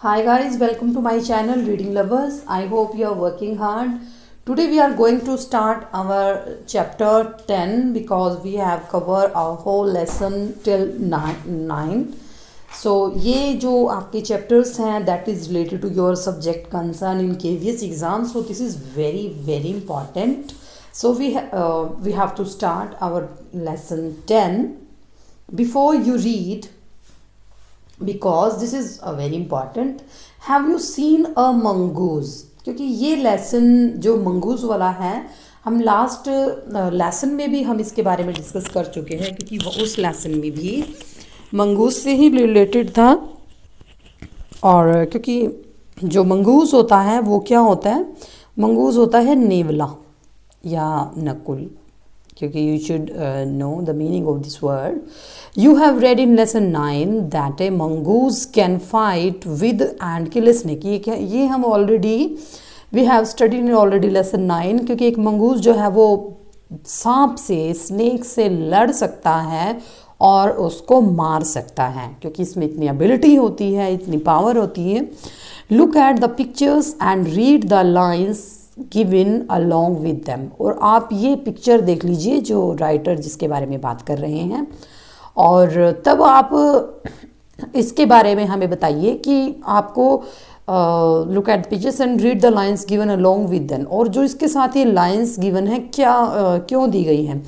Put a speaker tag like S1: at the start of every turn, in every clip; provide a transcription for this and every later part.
S1: Hi guys, welcome to my channel Reading Lovers. I hope you are working hard. Today we are going to start our chapter 10 because we have covered our whole lesson till 9. So ये जो आपके chapters हैं that is related to your subject concern in KVS exam. So this is very important. So we have to start our lesson 10. Before you read, because this is a very important, have you seen a mongoose? क्योंकि ये lesson जो mongoose वाला है हम last lesson में भी हम इसके बारे में डिस्कस कर चुके हैं, क्योंकि उस लेसन में भी मंगूज से ही रिलेटेड था। और क्योंकि जो मंगूज होता है वो क्या होता है, मंगूज होता है नेवला या नकुल, क्योंकि you should know the meaning of this word. You have read in lesson 9 that a mongoose can fight with and kill snake. ये हम already we have studied in already lesson 9, क्योंकि एक मंगूज जो है वो सांप से, स्नेक से लड़ सकता है और उसको मार सकता है, क्योंकि इसमें इतनी एबिलिटी होती है, इतनी पावर होती है। Look at the pictures and read the lines given along with them. और आप ये पिक्चर देख लीजिए जो राइटर जिसके बारे में बात कर रहे हैं, और तब आप इसके बारे में हमें बताइए कि आपको look at the pictures and read the lines given along with them. और जो इसके साथ ये लाइन्स गिवन है क्या क्यों दी गई हैं,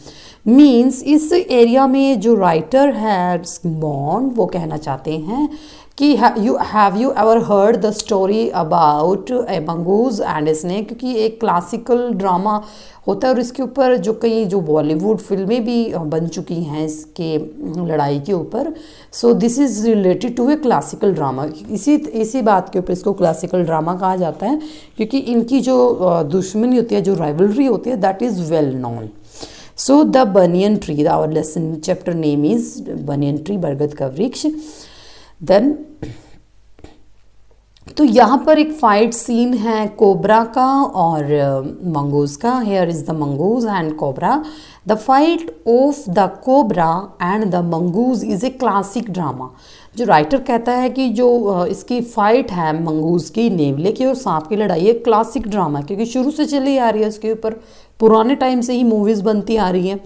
S1: मीन्स इस एरिया में जो राइटर है बॉन्ड वो कहना चाहते हैं कि have you ever heard the story about A mongoose and a snake. क्योंकि एक क्लासिकल ड्रामा होता है और इसके ऊपर जो कई जो बॉलीवुड फिल्में भी बन चुकी हैं इसके लड़ाई के ऊपर। So this is related to a classical drama. इसी बात के ऊपर इसको क्लासिकल ड्रामा कहा जाता है, क्योंकि इनकी जो दुश्मनी होती है, जो राइवलरी होती है, that is well known. So the banyan tree, our lesson chapter name is banyan tree, बरगद का वृक्ष। देन तो यहाँ पर एक फाइट सीन है कोबरा का और मंगूज का। Here is the mongoose and cobra. The fight of the cobra and the mongoose is a classic drama. जो राइटर कहता है कि जो इसकी फ़ाइट है मंगूज की, नेवले की और सांप की लड़ाई, है क्लासिक ड्रामा, क्योंकि शुरू से चली आ रही है, उसके ऊपर पुराने टाइम से ही मूवीज़ बनती आ रही हैं।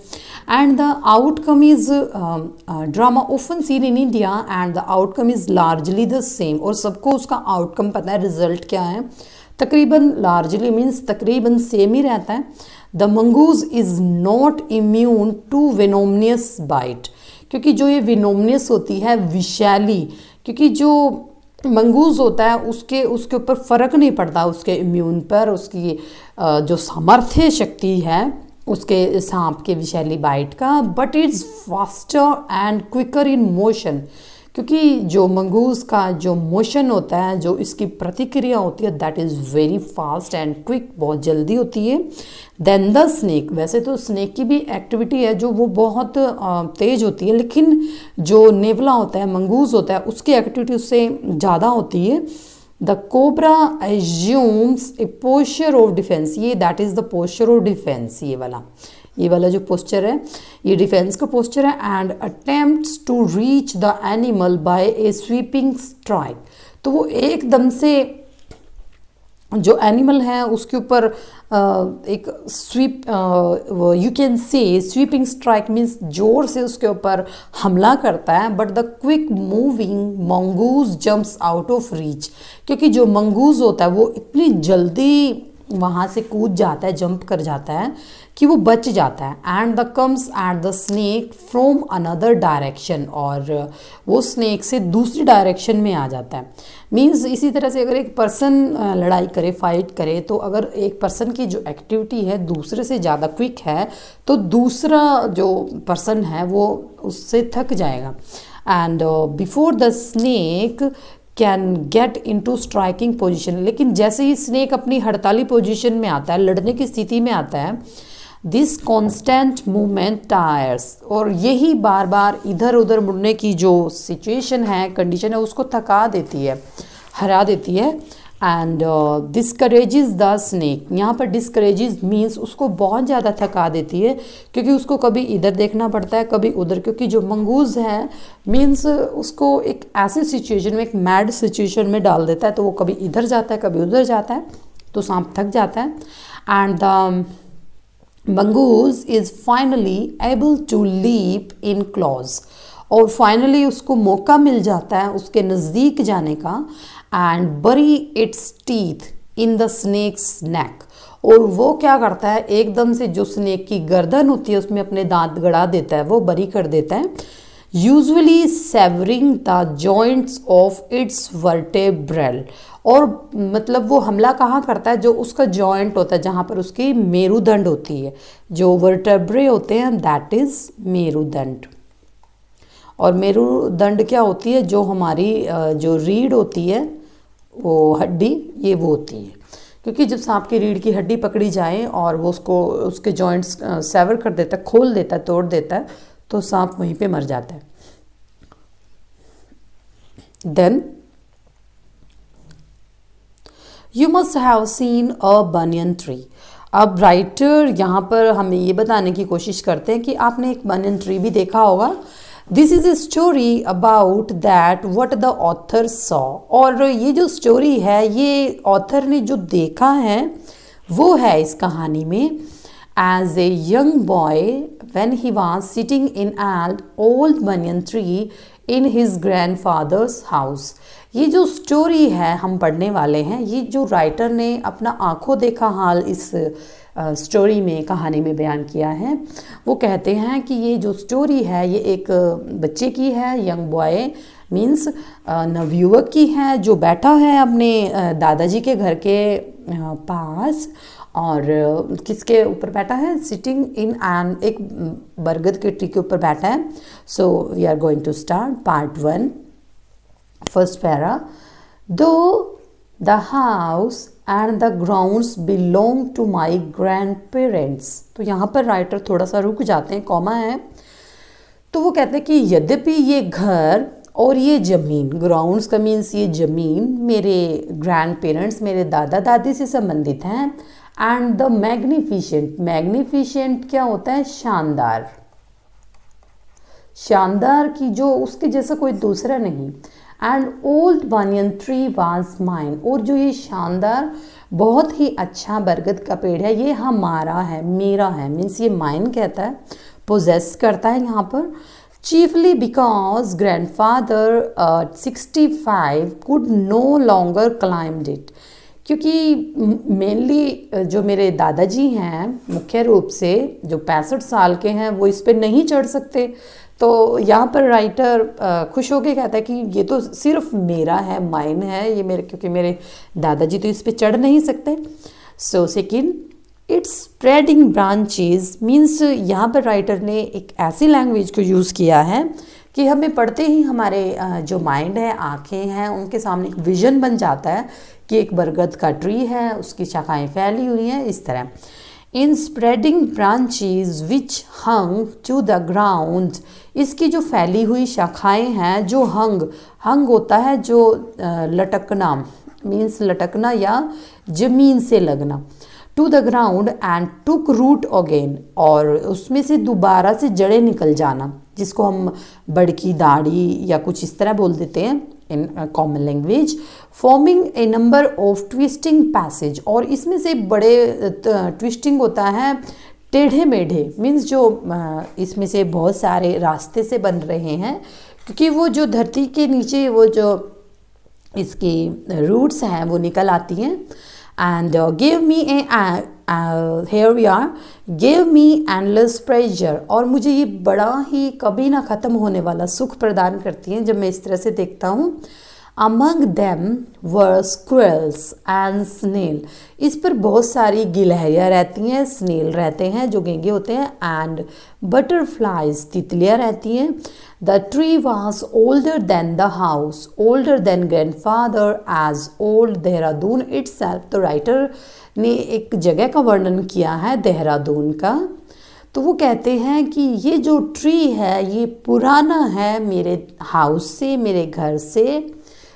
S1: And the outcome is drama often seen in India and the outcome is largely the same. और सबको उसका आउटकम पता है, रिजल्ट क्या है, तकरीबन लार्जली मीन्स तकरीबन सेम ही रहता है। The mongoose is not immune to venomous bite. क्योंकि जो ये विनोमियस होती है, विषैली, क्योंकि जो मंगूज होता है उसके ऊपर फ़र्क नहीं पड़ता उसके इम्यून पर, उसकी जो सामर्थ्य शक्ति है उसके सांप के विषैली बाइट का, but it's faster and quicker in motion. क्योंकि जो मंगूज का जो मोशन होता है, जो इसकी प्रतिक्रिया होती है, that is very fast and quick, बहुत जल्दी होती है। देन द स्नेक, वैसे तो स्नेक की भी एक्टिविटी है जो वो बहुत तेज़ होती है, लेकिन जो नेवला होता है, मंगूज होता है, उसकी एक्टिविटी उससे ज़्यादा होती है। The cobra assumes a posture of defence. ये that is the posture of defence, ये वाला जो पोस्चर है ये डिफेंस का पोस्चर है। And attempts to reach the animal by a sweeping strike. तो वो एकदम से जो एनिमल है उसके ऊपर एक sweep, you can say sweeping strike means जोर से उसके ऊपर हमला करता है। But the quick moving mongoose jumps out of reach. क्योंकि जो मंगूज होता है वो इतनी जल्दी वहाँ से कूद जाता है, जंप कर जाता है कि वो बच जाता है। And the comes at the snake from another direction, और वो स्नेक से दूसरी डायरेक्शन में आ जाता है। मीन्स इसी तरह से अगर एक पर्सन लड़ाई करे, फाइट करे, तो अगर एक पर्सन की जो एक्टिविटी है दूसरे से ज़्यादा क्विक है तो दूसरा जो पर्सन है वो उससे थक जाएगा। And before the snake can get into striking position. लेकिन जैसे ही स्नेक अपनी हड़ताली पोजीशन में आता है, लड़ने की स्थिति में आता है, दिस कॉन्स्टेंट मूवमेंट टायर्स। और यही बार बार इधर उधर मुड़ने की जो सिचुएशन है, कंडीशन है, उसको थका देती है, हरा देती है। And discourages the snake. यहाँ पर डिस्करेजेस मीन्स उसको बहुत ज़्यादा थका देती है, क्योंकि उसको कभी इधर देखना पड़ता है कभी उधर, क्योंकि जो मंगूज़ है मीन्स उसको एक ऐसी सिचुएशन में, एक मैड सिचुएशन में डाल देता है, तो वो कभी इधर जाता है कभी उधर जाता है, तो सांप थक जाता है। And the mongoose is finally able to leap in close, और फाइनली उसको मौका मिल जाता है उसके नज़दीक जाने का, and bury its teeth in the snake's neck, और वो क्या करता है एकदम से जो स्नेक की गर्दन होती है उसमें अपने दांत गड़ा देता है, वो बरी कर देता है, usually savouring the joints of its vertebral, और मतलब वो हमला कहाँ करता है, जो उसका जॉइंट होता है जहाँ पर उसकी मेरुदंड होती है, जो वर्टेब्रे होते हैं दैट इज़ मेरुदंड। और मेरुदंड क्या होती है, जो हमारी जो रीढ़ होती है वो हड्डी, ये वो होती है, क्योंकि जब सांप की रीढ़ की हड्डी पकड़ी जाए और वो उसको उसके जॉइंट्स सेवर कर देता है, खोल देता है, तोड़ देता है, तो सांप वहीं पे मर जाता है। Then you must have seen a banyan tree. अब राइटर यहाँ पर हमें ये बताने की कोशिश करते हैं कि आपने एक बनियन ट्री भी देखा होगा। This is a story about that what the author saw, और ये जो स्टोरी है ये ऑथर ने जो देखा है वो है इस कहानी में। As a young boy when he was sitting in an old banyan tree in his grandfather's house. ये जो स्टोरी है हम पढ़ने वाले हैं, ये जो राइटर ने अपना आंखों देखा हाल इस स्टोरी में, कहानी में बयान किया है। वो कहते हैं कि ये जो स्टोरी है ये एक बच्चे की है, यंग बॉय मीन्स नवयुवक की है, जो बैठा है अपने दादाजी के घर के पास, और किसके ऊपर बैठा है, सिटिंग इन एन, एक बरगद के ट्री के ऊपर बैठा है। So we are going to start part 1, first para. Though the house and the grounds belong to my grandparents. तो यहाँ पर राइटर थोड़ा सा रुक जाते हैं, कॉमा है, तो वो कहते हैं कि यद्यपि ये घर और ये ज़मीन, ग्राउंड्स का मीन्स ये ज़मीन मेरे ग्रैंड पेरेंट्स, मेरे दादा दादी से संबंधित हैं, एंड द मैग्निफिशेंट, मैग्निफिशेंट क्या होता है, शानदार, शानदार की जो उसके जैसा कोई दूसरा नहीं, and old banyan tree was mine, और जो ये शानदार बहुत ही अच्छा बरगद का पेड़ है ये हमारा है, मेरा है, मीन्स ये माइन कहता है, पोजेस करता है यहाँ पर। Chiefly because grandfather 65 could no longer climbed it, क्योंकि मेनली जो मेरे दादाजी हैं मुख्य रूप से जो 65 साल के हैं वो इस पर नहीं चढ़ सकते। तो यहाँ पर राइटर खुश होकर कहता है कि ये तो सिर्फ मेरा है, माइन है ये मेरे, क्योंकि मेरे दादाजी तो इस पे चढ़ नहीं सकते। So second, it's spreading branches means यहाँ पर राइटर ने एक ऐसी लैंग्वेज को यूज़ किया है कि हमें पढ़ते ही हमारे जो माइंड है, आँखें हैं, उनके सामने एक विजन बन जाता है कि एक बरगद का ट्री है, उसकी शाखाएँ फैली हुई हैं, इस तरह। In spreading branches which hung to the ground, इसकी जो फैली हुई शाखाएं हैं, जो हंग होता है जो लटकना, मीन्स लटकना या जमीन से लगना, to the ground and took root again, और उसमें से दोबारा से जड़ें निकल जाना, जिसको हम बड़की दाढ़ी या कुछ इस तरह बोल देते हैं in common language. Forming a number of twisting passage, और इसमें से बड़े ट्विस्टिंग होता है, टेढ़े मेढ़े, मीन्स जो इसमें से बहुत सारे रास्ते से बन रहे हैं, क्योंकि वो जो धरती के नीचे वो जो इसकी रूट्स हैं वो निकल आती हैं। And give me a here we are, give me endless pleasure, और मुझे ये बड़ा ही कभी ना ख़त्म होने वाला सुख प्रदान करती हैं जब मैं इस तरह से देखता हूँ। Among them were squirrels and snail, इस पर बहुत सारी गिलहरियाँ रहती हैं, स्नेल रहते हैं जो गेंगे होते हैं, एंड बटरफ्लाइज, तितलियाँ रहती हैं। The tree was older than the house, older than grandfather, as old Dehradun itself. तो राइटर ने एक जगह का वर्णन किया है देहरादून का, तो वो कहते हैं कि ये जो ट्री है ये पुराना है मेरे हाउस से, मेरे घर से,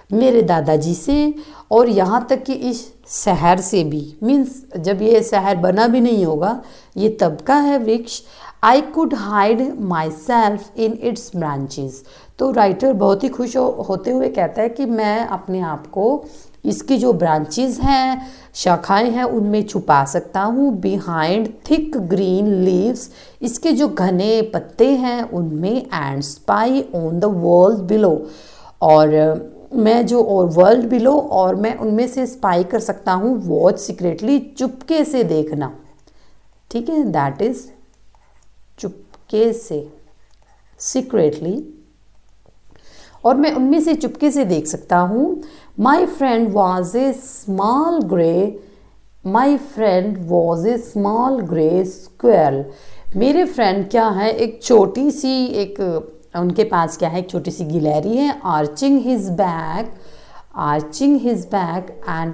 S1: मेरे दादाजी से, और यहाँ तक कि इस शहर से भी, मीन्स जब ये शहर बना भी नहीं होगा, ये तब का है वृक्ष। I could hide my self in its branches. तो राइटर बहुत ही खुश होते हुए कहता है कि मैं अपने आप को इसकी जो ब्रांचेस हैं, शाखाएं हैं, उनमें छुपा सकता हूँ। बिहाइंड थिक ग्रीन लीव्स, इसके जो घने पत्ते हैं उनमें। And spy on the world below, और मैं जो और वर्ल्ड बिलो, और मैं उनमें से स्पाई कर सकता हूँ। वॉच सीक्रेटली, चुपके से देखना, ठीक है, दैट इज चुपके से, सीक्रेटली, और मैं उनमें से चुपके से देख सकता हूँ। My friend was a small grey, my friend was a small grey squirrel. मेरे फ्रेंड क्या है, एक छोटी सी, एक उनके पास क्या है, एक छोटी सी गिलहरी है। Arching his back, arching his back and,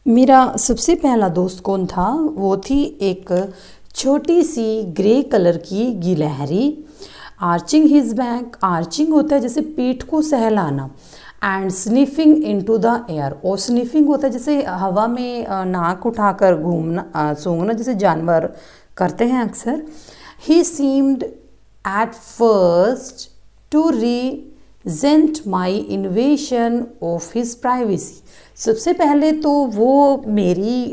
S1: मेरा सबसे पहला दोस्त कौन था, वो थी एक छोटी सी ग्रे कलर की गिलहरी। आर्चिंग हिज बैक, आर्चिंग होता है जैसे पीठ को सहलाना। And sniffing into the air, और स्निफिंग होता है जैसे हवा में नाक उठाकर घूमना, सूंघना, जैसे जानवर करते हैं अक्सर। He seemed at first to resent my invasion of his privacy. सबसे पहले तो वो मेरी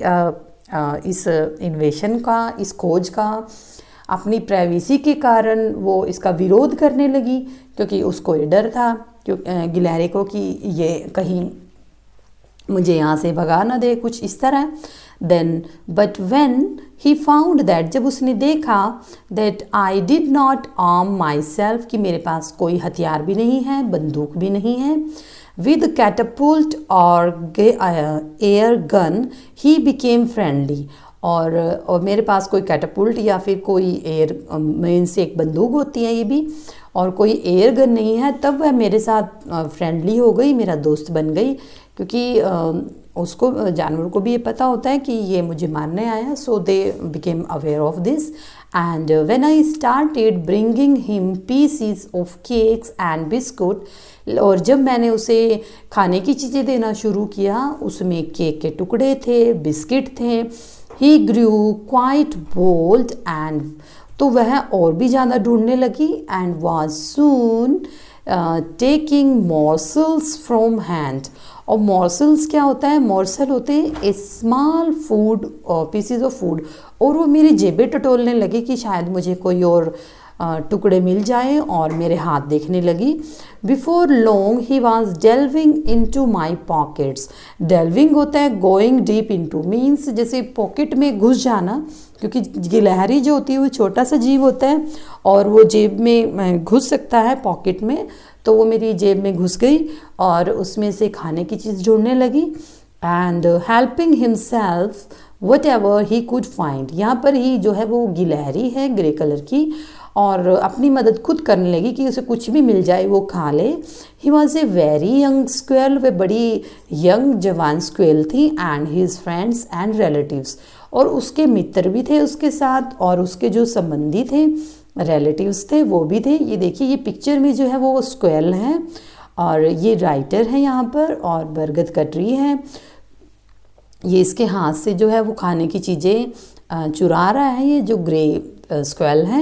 S1: इस इन्वेशन का, इस खोज का, अपनी प्राइवेसी के कारण वो इसका विरोध करने लगी, क्योंकि उसको ये डर था गिलहरी को कि ये कहीं मुझे यहाँ से भगा ना दे, कुछ इस तरह। Then but when he found that, जब उसने देखा, that I did not arm myself, कि मेरे पास कोई हथियार भी नहीं है, बंदूक भी नहीं है। विद कैटापुल्ट और air gun he became friendly, और मेरे पास कोई कैटापुल्ट या फिर कोई एयर मेन से एक बंदूक होती है ये भी, और कोई एयर गन नहीं है, तब वह मेरे साथ फ्रेंडली हो गई, मेरा दोस्त बन गई। क्योंकि उसको, जानवर को भी ये पता होता है कि ये मुझे मारने आया। So they became aware of this. And when I started bringing him pieces of cakes and biscuit, और जब मैंने उसे खाने की चीज़ें देना शुरू किया, उसमें केक के टुकड़े थे, बिस्किट थे। He grew quite bold and, तो वह और भी ज़्यादा ढूंढने लगी। And was soon taking morsels from hand, और मॉर्सल्स क्या होता है, मॉर्सल होते हैं a small food, pieces of food, और वो मेरी जेबें टटोलने लगी कि शायद मुझे कोई और टुकड़े मिल जाए, और मेरे हाथ देखने लगी। Before long he was delving into my pockets. Delving होता है गोइंग डीप इनटू, मीन्स जैसे पॉकेट में घुस जाना, क्योंकि गिलहरी जो होती है वो छोटा सा जीव होता है और वो जेब में घुस सकता है, पॉकेट में। तो वो मेरी जेब में घुस गई और उसमें से खाने की चीज़ ढूंढने लगी। And helping himself what ever he could find, यहाँ पर ही जो है वो गिलहरी है ग्रे कलर की, और अपनी मदद खुद करने लगी कि उसे कुछ भी मिल जाए वो खा ले। He was a very young squirrel, वे बड़ी यंग जवान स्क्वेल थी। And his friends and relatives, और उसके मित्र भी थे उसके साथ, और उसके जो संबंधी थे, रिलेटिव्स थे, वो भी थे। ये देखिए, ये पिक्चर में जो है वो स्क्वेल है, और ये राइटर है यहाँ पर, और बरगद का ट्री है। ये इसके हाथ से जो है वो खाने की चीज़ें चुरा रहा है, ये जो ग्रे स्क्वेल है।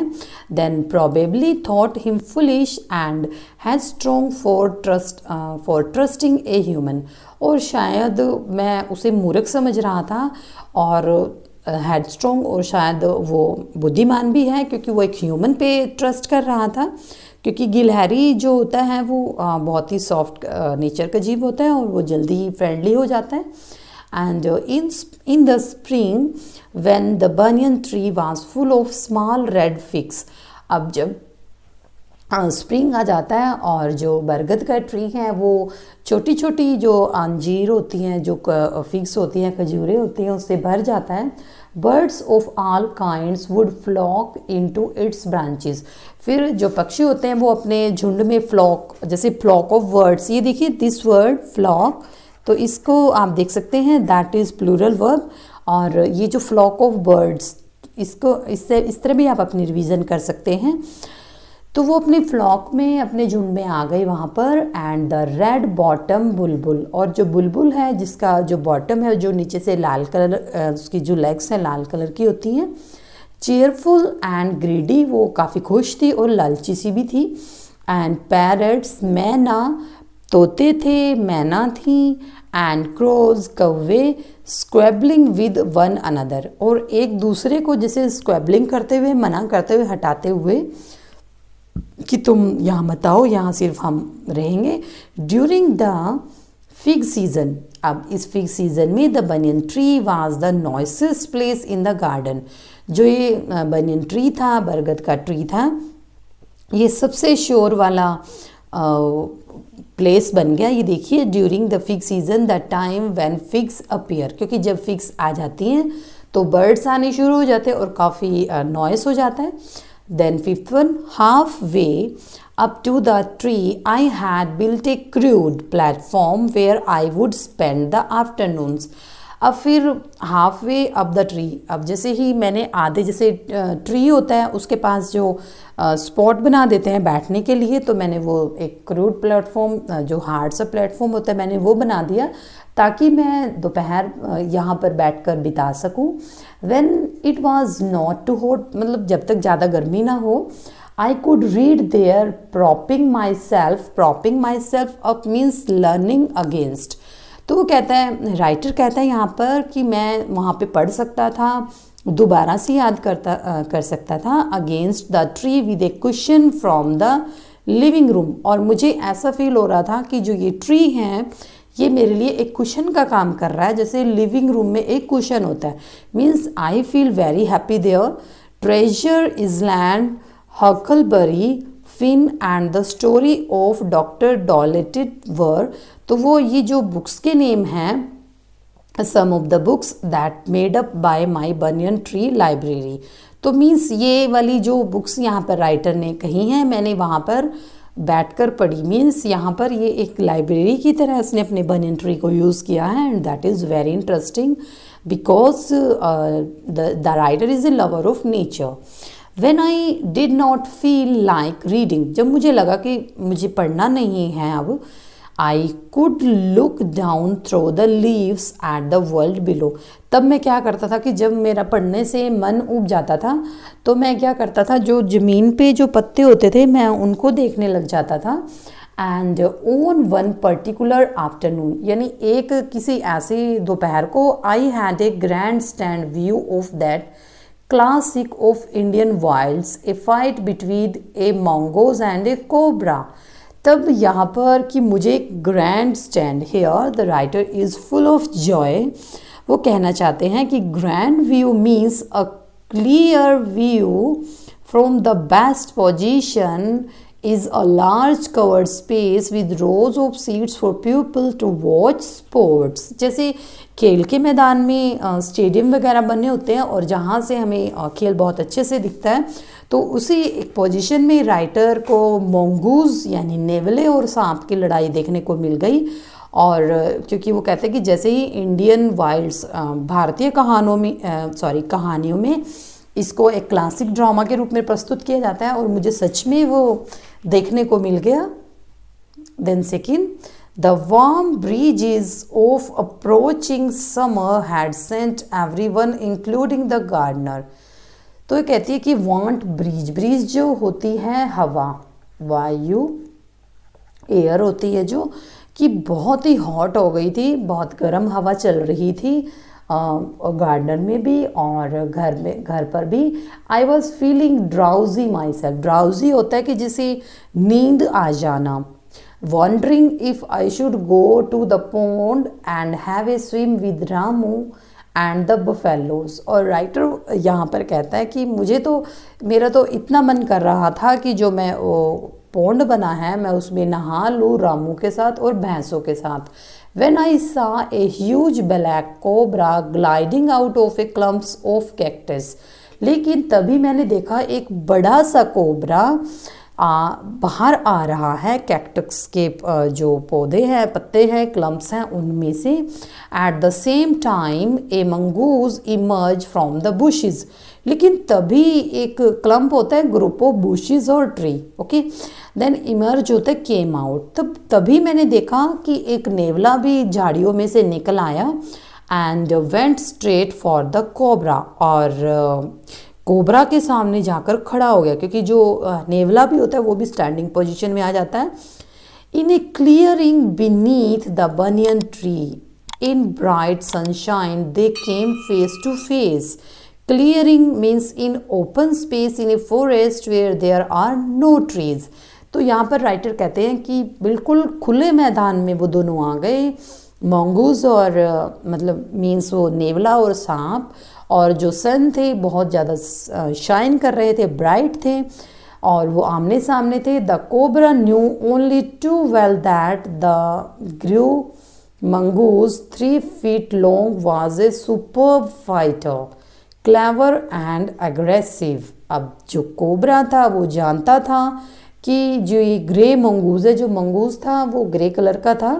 S1: Then probably thought him foolish and has strong for trusting a human, और शायद मैं उसे मूर्ख समझ रहा था, और हैड स्ट्रॉन्ग, और शायद वो बुद्धिमान भी है, क्योंकि वो एक ह्यूमन पे ट्रस्ट कर रहा था। क्योंकि गिलहरी जो होता है वो बहुत ही सॉफ्ट नेचर का जीव होता है, और वो जल्दी ही फ्रेंडली हो जाता है। And in the spring when the banyan tree was full of small red figs, अब जब स्प्रिंग आ जाता है और जो बरगद का ट्री है वो छोटी छोटी जो अंजीर होती हैं, जो फिग्स होती हैं, खजूरें होती हैं, उससे भर जाता है। Birds of all kinds would flock into its branches, फिर जो पक्षी होते हैं वो अपने झुंड में फ्लॉक, जैसे फ्लॉक ऑफ बर्ड्स, ये देखिए दिस वर्ड फ्लॉक, तो इसको आप देख सकते हैं दैट इज़ प्लूरल वर्ब। और ये जो फ्लॉक ऑफ बर्ड्स, इसको इससे इस तरह भी आप अपनी रिवीजन कर सकते हैं। तो वो अपने फ्लॉक में, अपने झुंड में आ गई वहाँ पर। एंड द रेड बॉटम बुलबुल, और जो बुलबुल है जिसका जो बॉटम है, जो नीचे से लाल कलर, उसकी जो लेग्स हैं लाल कलर की होती हैं, चेयरफुल एंड ग्रीडी, वो काफ़ी खुश थी और लालची सी भी थी। एंड पैरट्स, मैना, तोते थे, मैना थी। एंड क्रोज, कौवे, स्क्वेबलिंग विद वन अनदर, और एक दूसरे को जैसे स्क्वेबलिंग करते हुए, मना करते हुए, हटाते हुए कि तुम यहाँ मत आओ, यहाँ सिर्फ हम रहेंगे। ड्यूरिंग द फिग सीजन, अब इस फिग सीजन में the banyan tree was the noisiest place in the garden, जो ये बनियन ट्री था, बरगद का ट्री था, ये सबसे शोर वाला प्लेस बन गया। ये देखिए, during the fig season, the time when figs appear, क्योंकि जब फिग्स आ जाती हैं तो बर्ड्स आने शुरू हो जाते हैं और काफ़ी नॉइस हो जाता है। Then fifth one, half way up to the tree I had built a crude platform where I would spend the afternoons. अब फिर half way up the tree, अब जैसे ही मैंने आधे, जैसे ट्री होता है उसके पास जो स्पॉट बना देते हैं बैठने के लिए, तो मैंने वो एक क्रूड प्लेटफॉर्म, जो हार्ड सा प्लेटफॉर्म होता है, मैंने वो बना दिया ताकि मैं दोपहर यहाँ पर बैठकर बिता सकूँ। When it was not too hot, मतलब जब तक ज़्यादा गर्मी ना हो, I could read there propping myself up means leaning against. तो वो कहता है, राइटर कहता है यहाँ पर कि मैं वहाँ पे पढ़ सकता था, दोबारा से याद कर सकता था, against the tree with A cushion from the living room. और मुझे ऐसा फील हो रहा था कि जो ये ट्री है ये मेरे लिए एक कुशन का काम कर रहा है, जैसे लिविंग रूम में एक कुशन होता है। Means I feel very happy there. Treasure Island, Huckleberry, Finn and the story of Doctor Dolittle were, तो वो ये जो बुक्स के नेम हैं, some of the books that made up by my banyan tree library. तो means ये वाली जो बुक्स यहाँ पर राइटर ने कही हैं, मैंने वहाँ पर बैठकर पढ़ी। मीन्स यहाँ पर ये एक लाइब्रेरी की तरह उसने अपने बनियन ट्री को यूज़ किया है। And that is very interesting because the writer is a lover of nature. When I did not feel like reading, जब मुझे लगा कि मुझे पढ़ना नहीं है अब, I could look down through the leaves at the world below। तब मैं क्या करता था कि जब मेरा पढ़ने से मन उब जाता था तो मैं क्या करता था, जो ज़मीन पे जो पत्ते होते थे मैं उनको देखने लग जाता था। And on one particular afternoon, यानी एक किसी ऐसे दोपहर को, I had a grand stand view of that classic of Indian wilds, a fight between a mongoose and a cobra। तब यहाँ पर कि मुझे grand stand, here the writer is full of joy. वो कहना चाहते हैं कि grand view means a clear view from the best position is a large covered space with rows of seats for people to watch sports। जैसे खेल के मैदान में स्टेडियम वगैरह बने होते हैं और जहाँ से हमें खेल बहुत अच्छे से दिखता है, तो उसी एक पोजीशन में राइटर को मोंगूज यानी नेवले और सांप की लड़ाई देखने को मिल गई। और क्योंकि वो कहते हैं कि जैसे ही इंडियन वाइल्ड्स, भारतीय कहानियों में इसको एक क्लासिक ड्रामा के रूप में प्रस्तुत किया जाता है, और मुझे सच में वो देखने को मिल गया। Then second, the warm breezes of approaching summer had sent everyone including the gardener. तो ये कहती है कि वांट ब्रीज जो होती है हवा, वायु, एयर होती है जो, कि बहुत ही हॉट हो गई थी, बहुत गर्म हवा चल रही थी गार्डन में भी और घर पर भी। I was feeling drowsy myself, drowsy होता है कि जिसे नींद आ जाना। Wondering if I should go to the pond and have a swim with Ramu and the buffaloes. और राइटर यहाँ पर कहता है कि मेरा तो इतना मन कर रहा था कि जो मैं वो पोंड बना है मैं उसमें नहा लूँ रामू के साथ और भैंसों के साथ। When I saw a huge black cobra gliding out of a clumps of cactus, लेकिन तभी मैंने देखा एक बड़ा सा कोबरा बाहर आ रहा है कैक्टस के जो पौधे हैं, पत्ते हैं, क्लम्प्स हैं उनमें से। Eight the same time A mongoose emerge from the bushes, लेकिन तभी एक क्लम्प होता है, ग्रुप ऑफ बुशेस और ट्री, ओके, देन इमर्ज होता है केम आउट, तब तभी मैंने देखा कि एक नेवला भी झाड़ियों में से निकल आया and went straight for the cobra, और कोबरा के सामने जाकर खड़ा हो गया, क्योंकि जो नेवला भी होता है वो भी स्टैंडिंग पोजीशन में आ जाता है। In a clearing beneath the banyan tree in bright sunshine they came face to face. Clearing means in open space in a forest where there are no trees. तो यहाँ पर राइटर कहते हैं कि बिल्कुल खुले मैदान में वो दोनों आ गए, मंगूज और मतलब मीन्स वो नेवला और सांप, और जो सन थे बहुत ज़्यादा शाइन कर रहे थे, ब्राइट थे, और वो आमने सामने थे। The cobra knew only too well that the grew mongoose 3 feet long was a superb fighter, clever and aggressive. अब जो कोबरा था वो जानता था कि जो ये ग्रे मंगूज है, जो मंगूज था वो ग्रे कलर का था,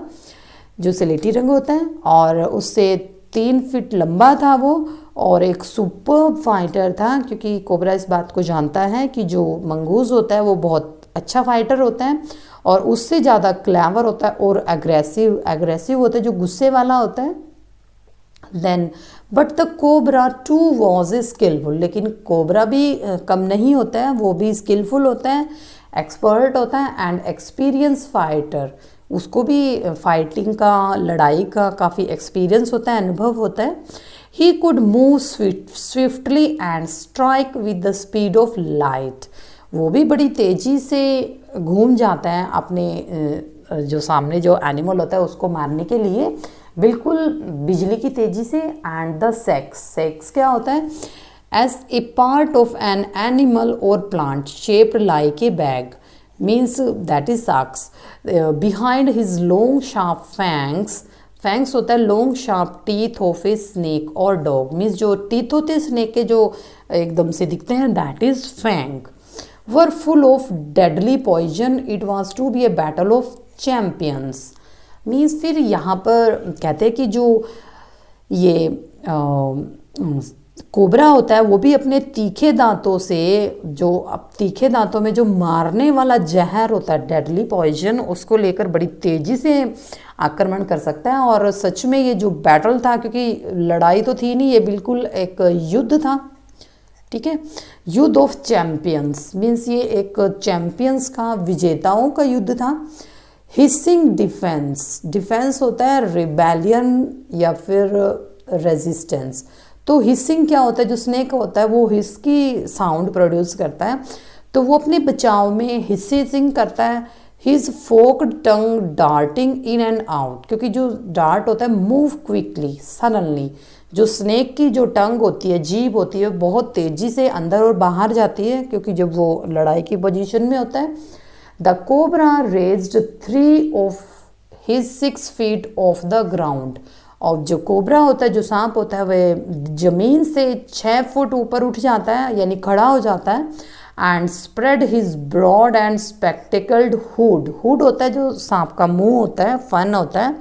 S1: जो स्लेटी रंग होता है, और उससे 3 फीट लंबा था वो, और एक सुपर फाइटर था, क्योंकि कोबरा इस बात को जानता है कि जो मंगूज होता है वो बहुत अच्छा फाइटर होता है, और उससे ज़्यादा क्लेवर होता है और एग्रेसिव होता है, जो गुस्से वाला होता है। Then but the cobra too was skilful, लेकिन कोबरा भी कम नहीं होता है, वो भी स्किलफुल होता है, एक्सपर्ट होता है, एंड एक्सपीरियंस फाइटर, उसको भी फाइटिंग का, लड़ाई का काफ़ी एक्सपीरियंस होता है, अनुभव होता है। He could move swiftly and strike with the speed of light, वो भी बड़ी तेज़ी से घूम जाता है अपने जो सामने जो एनिमल होता है उसको मारने के लिए, बिल्कुल बिजली की तेज़ी से। एंड द सेक्स क्या होता है, as a part of an animal और plant shaped like a bag, means that is sacs, behind his long sharp fangs होता है long sharp teeth of a snake और डॉग, मीन्स जो teeth होते हैं स्नेक के जो एकदम से दिखते हैं, that is fang, were full of deadly poison, it was to be a battle of champions. Means फिर यहाँ पर कहते हैं कि जो ये कोबरा होता है वो भी अपने तीखे दांतों से, जो अब तीखे दांतों में जो मारने वाला जहर होता है, डेडली पॉइजन, उसको लेकर बड़ी तेज़ी से आक्रमण कर सकता है। और सच में ये जो बैटल था, क्योंकि लड़ाई तो थी नहीं, ये बिल्कुल एक युद्ध था, ठीक है, युद्ध ऑफ चैम्पियंस, मीन्स ये एक चैम्पियंस का, विजेताओं का युद्ध था। हिसिंग डिफेंस होता है रिबेलियन या फिर रेजिस्टेंस। तो हिसिंग क्या होता है, जो स्नेक होता है वो हिस की साउंड प्रोड्यूस करता है, तो वो अपने बचाव में हिसिंग करता है। His forked tongue darting in and out, क्योंकि जो डार्ट होता है मूव क्विकली सडनली, जो स्नेक की जो टंग होती है, जीभ होती है, बहुत तेज़ी से अंदर और बाहर जाती है, क्योंकि जब वो लड़ाई की पोजीशन में होता है। The cobra raised 3 of his 6 feet of the ground, और जो कोबरा होता है, जो सांप होता है, वह ज़मीन से 6 फुट ऊपर उठ जाता है, यानी खड़ा हो जाता है। And spread his broad and spectacled hood होता है जो सांप का मुंह होता है, फन होता है,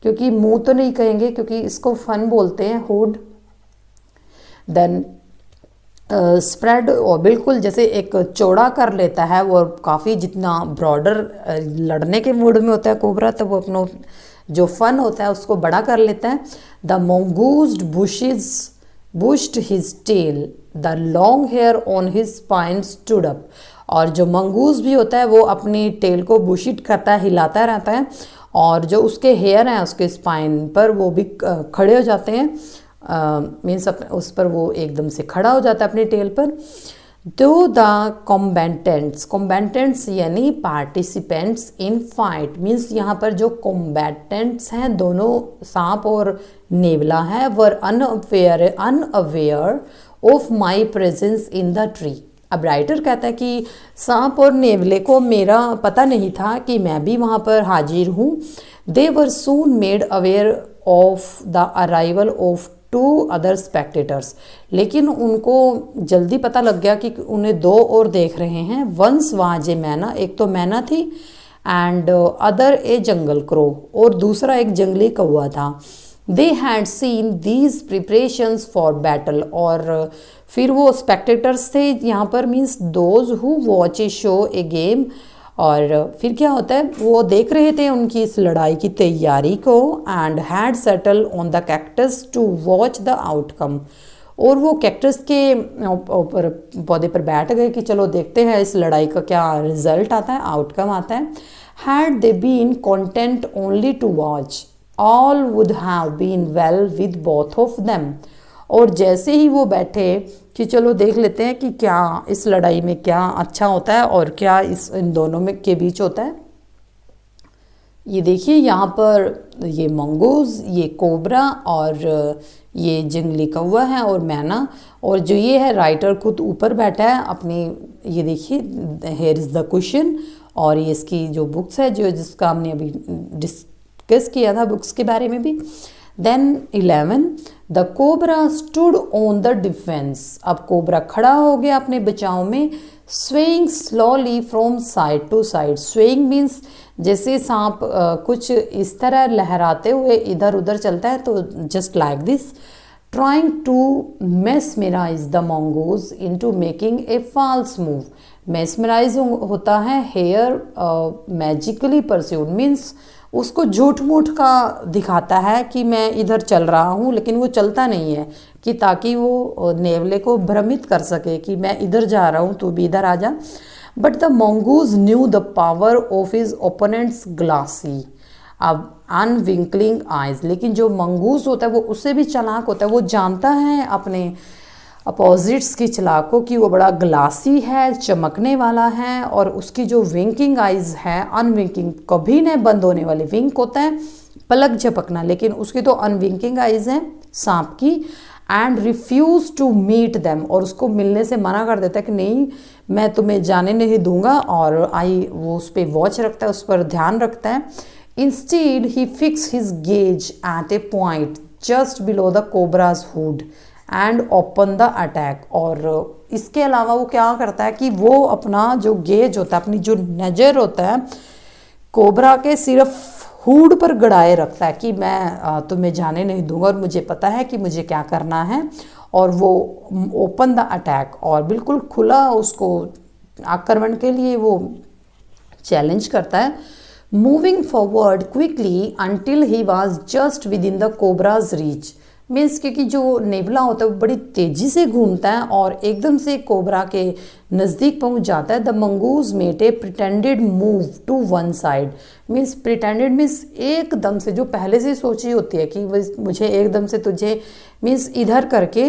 S1: क्योंकि मुंह तो नहीं कहेंगे क्योंकि इसको फन बोलते हैं, हुड। देन स्प्रेड, और बिल्कुल जैसे एक चौड़ा कर लेता है वो, काफ़ी जितना ब्रॉडर लड़ने के मूड में होता है कोबरा, तब वो अपना जो फन होता है उसको बड़ा कर लेता है। The mongoose bushed his tail, the long hair on his spine stood up, और जो मंगूज भी होता है वो अपनी टेल को बुशिट करता है, हिलाता रहता है, और जो उसके हेयर हैं उसके स्पाइन पर वो भी खड़े हो जाते हैं, मीन्स उस पर वो एकदम से खड़ा हो जाता है अपनी टेल पर। दो द कॉम्बैटेंट्स यानी पार्टिसिपेंट्स इन फाइट, मीन्स यहाँ पर जो कॉम्बैटेंट्स हैं दोनों सांप और नेवला है, were unaware of my presence in the tree. अब राइटर कहता है कि सांप और नेवले को मेरा पता नहीं था कि मैं भी वहाँ पर हाजिर हूँ। They were soon made aware of the arrival of two other spectators, लेकिन उनको जल्दी पता लग गया कि उन्हें दो और देख रहे हैं। वंस वाज ए मैना, एक तो मैना थी, and other A jungle crow, और दूसरा एक जंगली कौवा था। They had seen these preparations for battle, और फिर वो स्पेक्टेटर्स थे यहाँ पर, means those who watch A show A game, और फिर क्या होता है, वो देख रहे थे उनकी इस लड़ाई की तैयारी को। And had settle on the cactus to watch the outcome, और वो कैक्टस के ऊपर पौधे पर बैठ गए कि चलो देखते हैं इस लड़ाई का क्या रिजल्ट आता है, आउटकम आता है। Had they been content only to watch, all would have been well with both of them, और जैसे ही वो बैठे कि चलो देख लेते हैं कि क्या इस लड़ाई में क्या अच्छा होता है और क्या इन दोनों में के बीच होता है। ये देखिए यहाँ पर ये मंगूज, ये कोबरा और ये जंगली कौवा है और मैना, और जो ये है राइटर खुद ऊपर बैठा है अपनी, ये देखिए हेयर इज़ द क्वेश्चन, और ये इसकी जो बुक्स है जो जिसका हमने अभी डिस्कस किया था बुक्स के बारे में भी। Then 11 the cobra stood on the defence, अब कोबरा खड़ा हो गया अपने बचाव में। Swaying slowly from side to side, swaying means जैसे सांप कुछ इस तरह लहराते हुए इधर उधर चलता है, तो just like this. Trying to mesmerise the mongoose into making a false move, mesmerise होता है हेयर मैजिकली परस्यूड, मीन्स उसको झूठ मूठ का दिखाता है कि मैं इधर चल रहा हूँ, लेकिन वो चलता नहीं है, कि ताकि वो नेवले को भ्रमित कर सके कि मैं इधर जा रहा हूँ तो भी इधर आ जा। But the mongoose knew the power of his opponent's glassy, अब अनविंकलिंग आइज, लेकिन जो मंगूज होता है वो उससे भी चालाक होता है, वो जानता है अपने अपोजिट्स की चालाकों की, वो बड़ा ग्लासी है, चमकने वाला है, और उसकी जो विंकिंग आइज है, अनविंकिंग कभी नहीं बंद होने वाली, विंक होता है पलक झपकना, लेकिन उसकी तो अनविंकिंग आइज है सांप की। And refuse to meet them, और उसको मिलने से मना कर देता है कि नहीं मैं तुम्हें जाने नहीं दूंगा, और वो उस पर वॉच रखता है, उस पर ध्यान रखता है। Instead he fix his gaze at a point just below the cobra's hood and open the attack, और इसके अलावा वो क्या करता है कि वो अपना जो गेज होता है, अपनी जो नज़र होता है कोबरा के सिर्फ हुड पर गड़ाए रखता है कि मैं तुम्हें जाने नहीं दूंगा और मुझे पता है कि मुझे क्या करना है, और वो ओपन द अटैक, और बिल्कुल खुला उसको आक्रमण के लिए वो चैलेंज करता है। Moving forward quickly until he was just with in the cobras reach, means क्योंकि जो नेवला होता है वो बड़ी तेज़ी से घूमता है और एकदम से कोबरा के नज़दीक पहुंच जाता है। The mongoose made a pretended move to one side, means pretended means एकदम से, जो पहले से सोची होती है कि मुझे एकदम से तुझे मीन्स इधर करके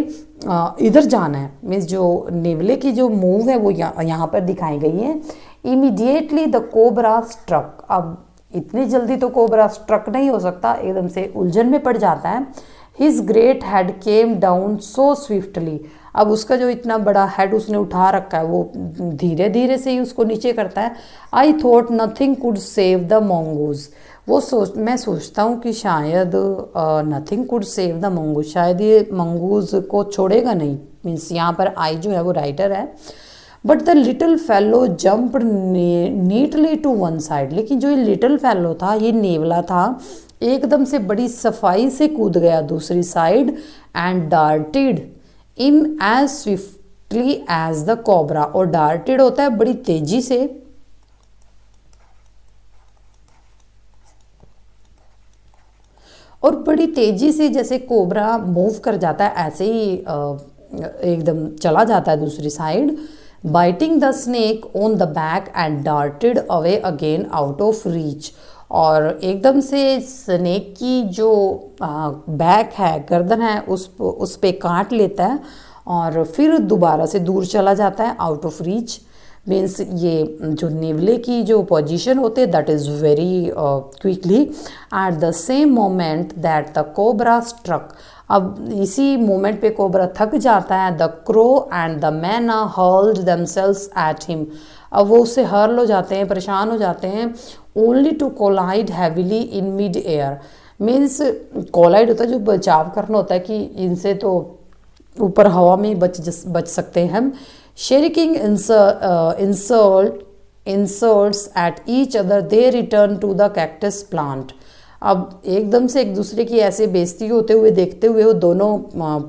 S1: इधर जाना है, मीन्स जो नेवले की जो मूव है वो यहाँ पर दिखाई गई है। इमीडिएटली द कोबरा स्ट्रक, अब इतनी जल्दी तो कोबरा स्ट्रक नहीं हो सकता, एकदम से उलझन में पड़ जाता है। His great head came down so swiftly, अब उसका जो इतना बड़ा हेड उसने उठा रखा है वो धीरे धीरे से ही उसको नीचे करता है। I thought nothing could save the mongoose, मैं सोचता हूँ कि शायद nothing could save the mongoose, शायद ये मंगूज को छोड़ेगा नहीं, मीन्स यहाँ पर आई जो है वो राइटर है। But the little fellow jumped neatly to one side, लेकिन जो ये लिटिल फेलो था, ये नेवला था, एकदम से बड़ी सफाई से कूद गया दूसरी side. And darted in as swiftly as the cobra, और डार्टेड होता है बड़ी तेजी से, और बड़ी तेजी से जैसे कोबरा मूव कर जाता है ऐसे ही एकदम चला जाता है दूसरी side. Biting the snake on the back and darted away again out of reach, और एकदम से स्नेक की जो बैक है, गर्दन है, उस पे काट लेता है और फिर दोबारा से दूर चला जाता है, आउट ऑफ रीच। मीन्स ये जो नेवले की जो पोजीशन होते हैं that is very quickly. At the same moment that the cobra struck, अब इसी मोमेंट पे कोबरा थक जाता है। The crow and the myna hurled themselves at him, अब वो उससे हर्ल हो जाते हैं, परेशान हो जाते हैं। Only to collide heavily in mid air, means collide होता है जो बचाव करना होता है कि इनसे तो ऊपर हवा में बच सकते हैं हम। Shrieking insults at each other they return to the cactus plant. अब एकदम से एक दूसरे की ऐसे बेइज्जती होते हुए देखते हुए वो दोनों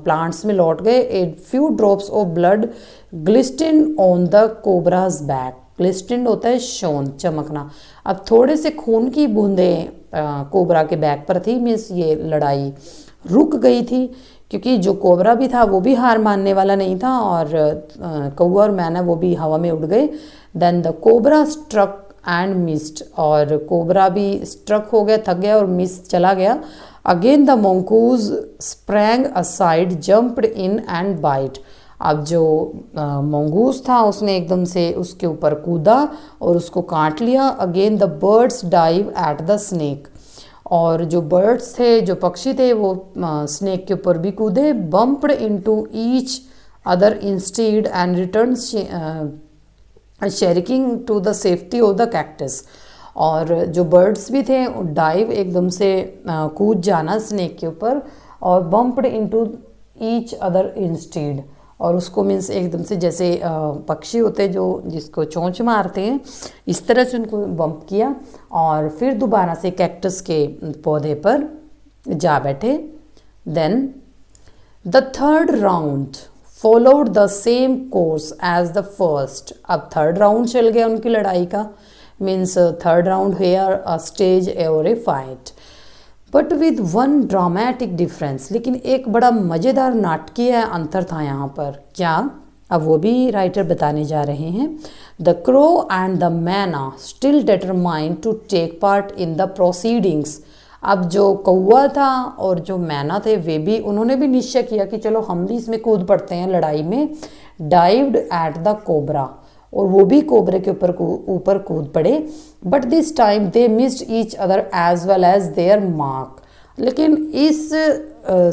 S1: प्लांट्स में लौट गए। A few drops of blood glistened on the cobra's back. Glistened होता है शोन, चमकना। अब थोड़े से खून की बूंदें कोबरा के बैक पर थी। मीन्स ये लड़ाई रुक गई थी क्योंकि जो कोबरा भी था वो भी हार मानने वाला नहीं था और कौवा और मैना वो भी हवा में उड़ गए। Then the cobra struck and missed, और कोबरा भी स्ट्रक हो गया, थक गया और मिस चला गया। Again the mongoose sprang aside jumped in and bite. अब जो मंगूज था उसने एकदम से उसके ऊपर कूदा और उसको काट लिया। Again the birds dive at the snake, और जो बर्ड्स थे, जो पक्षी थे, वो स्नेक के ऊपर भी कूदे। Bumped into each other instead and return shrieking to the safety of the cactus. और जो बर्ड्स भी थे डाइव एकदम से कूद जाना स्नेक के ऊपर, और bumped into each other instead, और उसको मीन्स एकदम से जैसे पक्षी होते हैं जो जिसको चोंच मारते हैं, इस तरह से उनको बम्प किया और फिर दोबारा से कैक्टस के पौधे पर जा बैठे। Then the third round followed the same course as the first. अब थर्ड राउंड चल गया उनकी लड़ाई का। Means third round here a stage और a fight, but with one dramatic difference. लेकिन एक बड़ा मज़ेदार नाटकीय अंतर था यहाँ पर। क्या? अब वो भी राइटर बताने जा रहे हैं। The crow and the myna still determined to take part in the proceedings. अब जो कौवा था और जो मैना थे वे भी, उन्होंने भी निश्चय किया कि चलो हम भी इसमें कूद पड़ते हैं लड़ाई में। डाइव्ड एट द कोबरा, और वो भी कोबरे के ऊपर कूद पड़े। But this time they missed each other as well as their mark. लेकिन इस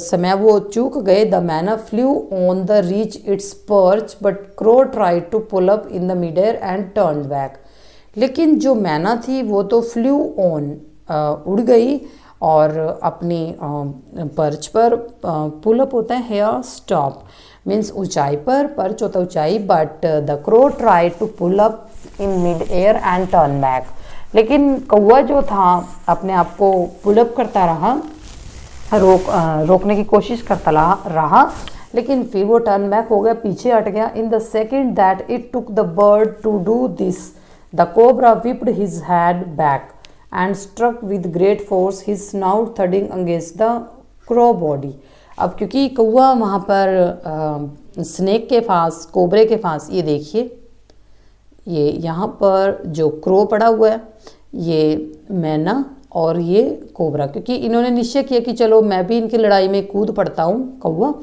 S1: समय वो चूक गए। The myna flew on the reach its perch but crow tried to pull up in the mid air and turn back. लेकिन जो मैना थी वो तो फ्लू ऑन, उड़ गई और अपनी पर्च पर, पुल अप होता है हेयर स्टॉप, मीन्स ऊंचाई पर, पर्च होता है ऊंचाई। But the crow try to pull up in mid air and turn back. लेकिन कौवा जो था अपने आप को पुल अप करता रहा, रोकने की कोशिश करता रहा, लेकिन फिर वो टर्न बैक हो गया, पीछे हट गया। In the second that it took the bird to do this the cobra whipped his head back and struck with great force, his snout thudding against the crow body। अब क्योंकि कौवा वहाँ पर स्नेक के पास, कोबरे के पास, ये देखिए ये यहाँ पर जो क्रो पड़ा हुआ है, ये मैना और ये कोबरा, क्योंकि इन्होंने निश्चय किया कि चलो मैं भी इनकी लड़ाई में कूद पड़ता हूँ कौवा।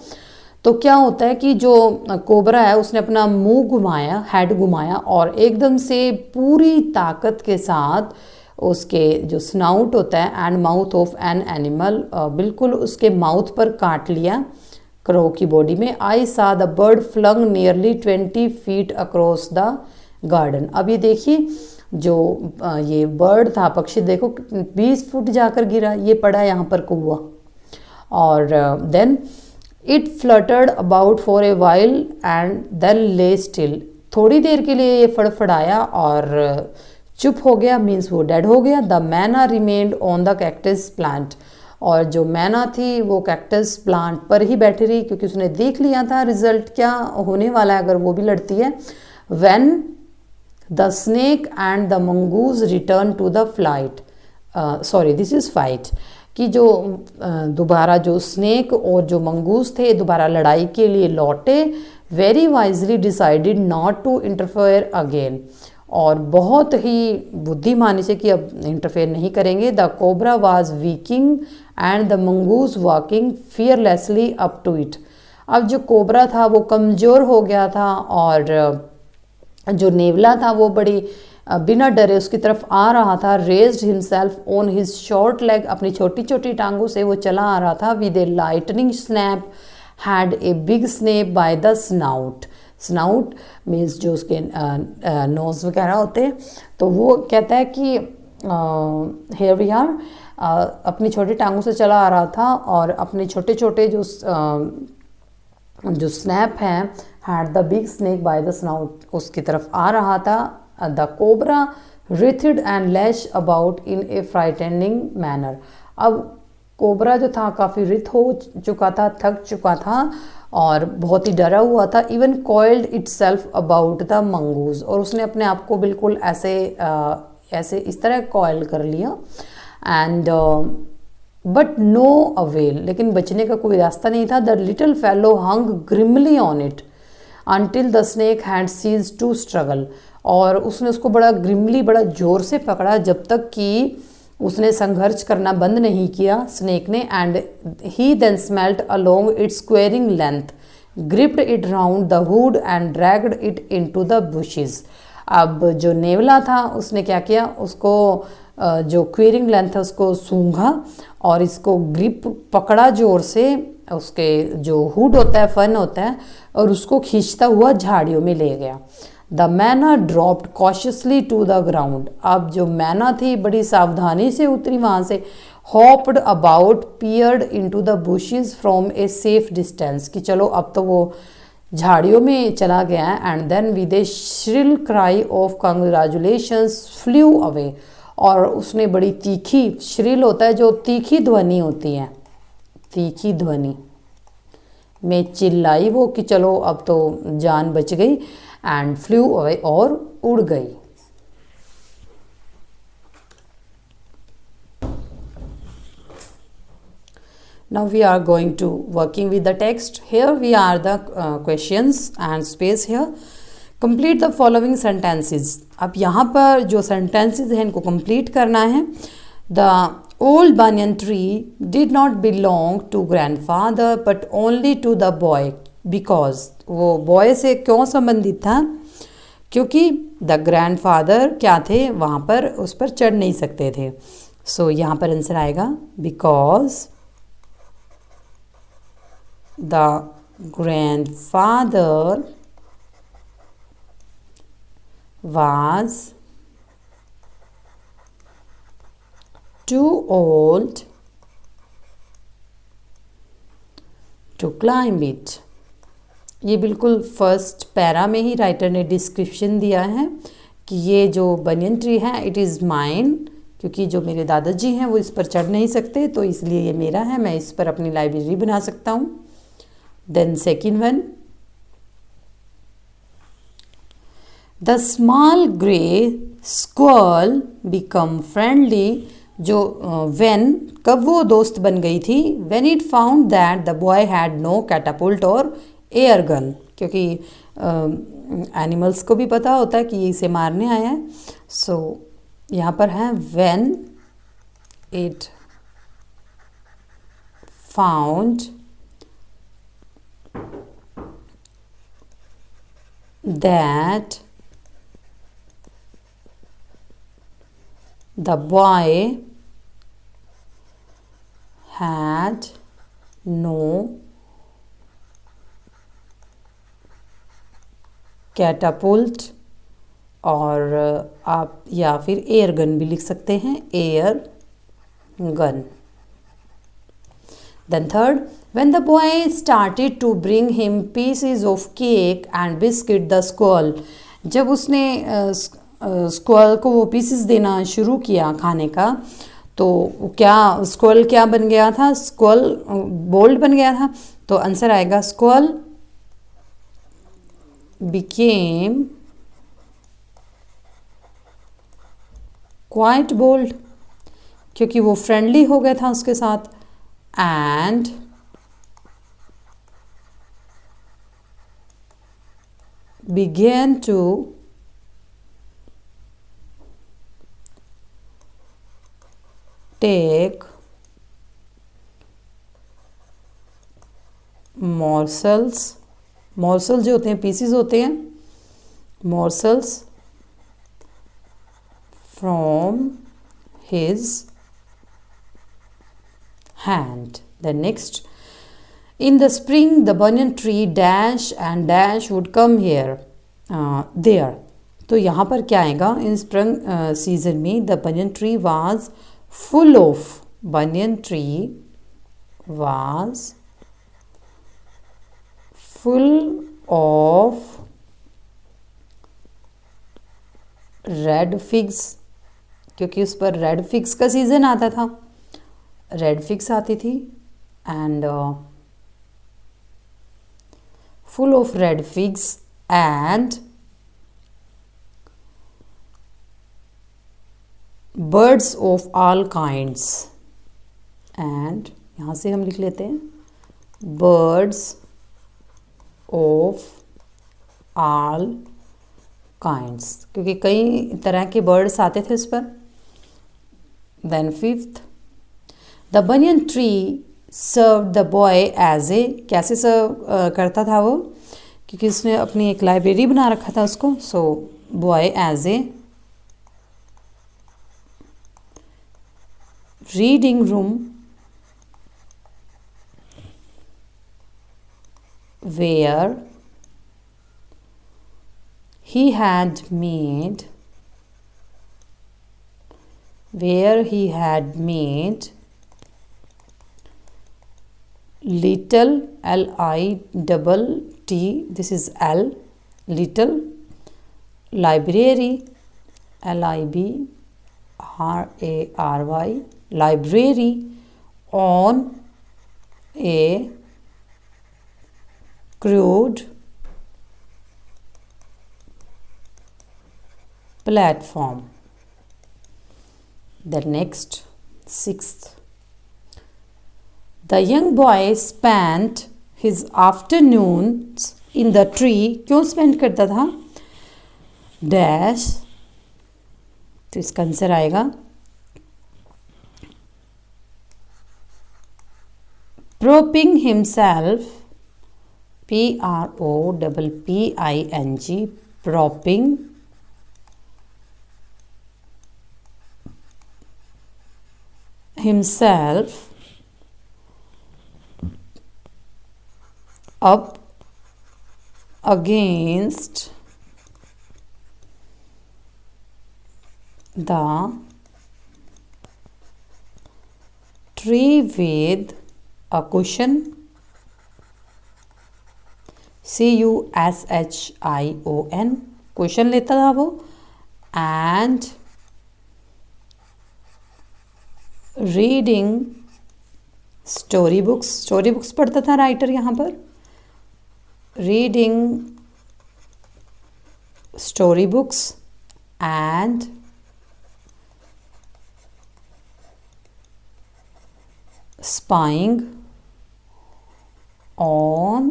S1: तो क्या होता है कि जो कोबरा है उसने अपना मुंह घुमाया, हेड घुमाया, और एकदम से पूरी ताकत के साथ उसके जो स्नाउट होता है and mouth of an animal, बिल्कुल उसके माउथ पर काट लिया क्रो की बॉडी में। I saw the bird flung nearly 20 feet across the garden. अब ये देखिए जो ये बर्ड था, पक्षी, देखो 20 फुट जाकर गिरा, ये पड़ा यहाँ पर कौवा। और then it fluttered about for a while and then lay still. थोड़ी देर के लिए ये फड़फड़ाया और चुप हो गया, मीन्स वो डेड हो गया। द मैना remained on the cactus plant, और जो मैना थी वो कैक्टस प्लांट पर ही बैठी रही क्योंकि उसने देख लिया था रिजल्ट क्या होने वाला है अगर वो भी लड़ती है। When the snake and the mongoose return to the flight, sorry this is fight, कि जो दोबारा जो स्नेक और जो मंगूज थे दोबारा लड़ाई के लिए लौटे। Very wisely decided not to interfere again, और बहुत ही बुद्धिमानी से कि अब इंटरफेयर नहीं करेंगे। The cobra was weakening and the mongoose walking fearlessly up to it. अब जो कोबरा था वो कमज़ोर हो गया था और जो नेवला था वो बड़ी बिना डरे उसकी तरफ आ रहा था। Raised himself on his short leg, अपनी छोटी छोटी टांगों से वो चला आ रहा था। With a lightning snap had a big snap by the snout. Snout means जो उसके नोज़ वगैरह होते हैं। तो वो कहता है कि हेयर वी आर अपनी छोटी टांगों से चला आ रहा था और अपने छोटे छोटे जो स्नैप हैं had the big snake bye the snout, उसकी तरफ आ रहा था। The cobra writhed and lashed about in a frightening manner। अब कोबरा जो था काफ़ी रिथ हो चुका था, थक चुका था और बहुत ही डरा हुआ था। Even coiled itself about the mongoose, और उसने अपने आप को बिल्कुल ऐसे इस तरह कॉयल कर लिया। एंड बट नो अवेल, लेकिन बचने का कोई रास्ता नहीं था। The little fellow hung grimly on it until the snake had ceased to struggle, और उसने उसको बड़ा ग्रिमली, बड़ा ज़ोर से पकड़ा जब तक कि उसने संघर्ष करना बंद नहीं किया स्नेक ने। And he then smelt along its squirming length, gripped it round the hood and dragged it into the bushes. अब जो नेवला था उसने क्या किया, उसको जो क्वेरिंग लेंथ है उसको सूंघा और इसको ग्रिप पकड़ा जोर से, उसके जो हुड होता है, फन होता है, और उसको खींचता हुआ झाड़ियों में ले गया। The myna dropped cautiously to the ground, अब जो मैना थी बड़ी सावधानी से उतरी वहाँ से। Hopped about, peered into the bushes from a safe distance, कि चलो अब तो वो झाड़ियों में चला गया है। And then with a shrill cry of congratulations flew away, और उसने बड़ी तीखी, श्रिल होता है जो तीखी ध्वनि होती है, तीखी ध्वनि में चिल्लाई वो कि चलो अब तो जान बच गई। एंड फ्लू अवे, और उड़ गई। Now we are going to working with the text. Here we are the questions and space here. Complete the following sentences. अब यहाँ पर जो sentences हैं इनको complete करना है। The old banyan tree did not belong to grandfather but only to the boy, because वो boy से क्यों संबंधित था, क्योंकि the grandfather क्या थे वहाँ पर, उस पर चढ़ नहीं सकते थे। So यहाँ पर आंसर आएगा because the grandfather was too old to climb it। ये बिल्कुल फर्स्ट पैरा में ही राइटर ने डिस्क्रिप्शन दिया है कि ये जो बनियन ट्री है इट इज़ माइन, क्योंकि जो मेरे दादाजी हैं वो इस पर चढ़ नहीं सकते, तो इसलिए ये मेरा है, मैं इस पर अपनी लाइब्रेरी बना सकता हूँ। Then second one, the small grey squirrel become friendly, जो व्हेन, कब वो दोस्त बन गई थी, when it found that the boy had no catapult और एयर गन, क्योंकि एनिमल्स को भी पता होता है कि ये इसे मारने आया है। सो यहाँ पर है when it found that the boy had no catapult, और आप या फिर एयर गन भी लिख सकते हैं, air gun. Then third, when the boy started to bring him pieces of cake and biscuit, the squirrel, जब उसने स्क्वल को वो पीसेस देना शुरू किया खाने का, तो क्या स्क्वल क्या बन गया था, स्क्वल बोल्ड बन गया था। तो आंसर आएगा स्क्वल बिकेम क्वाइट बोल्ड, क्योंकि वो फ्रेंडली हो गया था उसके साथ। And began to take morsels, morsels जो होते हैं पीसीज होते हैं, morsels from his hand. The next, in the spring the banyan tree dash and dash would come here there. तो यहाँ पर क्या आएगा, इन स्प्रिंग सीजन में the banyan tree was full of banyan tree was full of red figs, क्योंकि उस पर red figs का सीज़न आता था, रेड फिग्स आती थी, and full of red figs and birds of all kinds, and यहाँ से हम लिख लेते हैं बर्ड्स ऑफ ऑल काइंड्स, क्योंकि कई तरह के बर्ड्स आते थे इस पर। Then fifth, the banyan tree serve the boy as a, कैसे सर्व करता था वो, क्योंकि उसने अपनी एक लाइब्रेरी बना रखा था उसको, so boy as a reading room where he had made little L-I-T-T, this is L, little library, L-I-B-R-A-R-Y, library on a crude platform. The next, sixth, the young boy spent his afternoons in the tree. क्यों spend करता था? Dash, तो इसका answer आएगा propping himself, P-R-O-P-P-I-N-G, propping himself up against the tree with a cushion, C-U-S-H-I-O-N, cushion लेता था वो, and reading story books पढ़ता था राइटर यहाँ पर, reading story books and spying on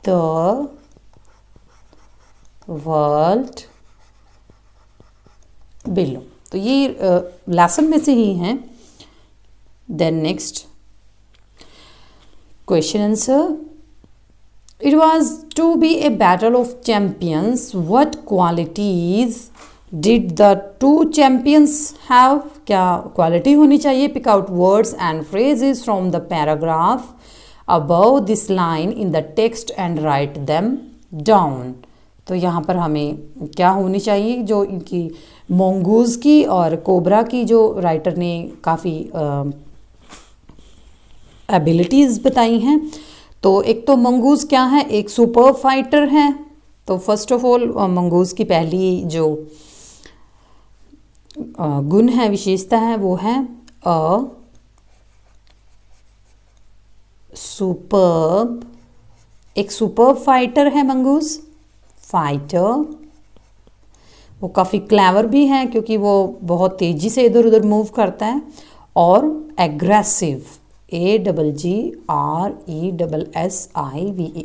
S1: the world below. तो ये लेसन में से ही हैं। Then next question answer, it was to be a battle of champions, what qualities did the two champions have, क्या क्वालिटी होनी चाहिए? Pick out words and phrases from the paragraph above this line in the text and write them down. तो यहाँ पर हमें क्या होनी चाहिए? जो इनकी मोंगूज की और कोबरा की जो राइटर ने काफ़ी एबिलिटीज़ बताई हैं। तो एक तो मंगूज़ क्या है? एक सुपर फाइटर है। तो फर्स्ट ऑफ ऑल मंगूज़ की पहली जो गुण है, विशेषता है, वो है अ सुपर्ब, एक सुपर फाइटर है मंगूज़, फाइटर। वो काफ़ी क्लेवर भी है क्योंकि वो बहुत तेज़ी से इधर उधर मूव करता है। और एग्रेसिव, AGRESSIVE,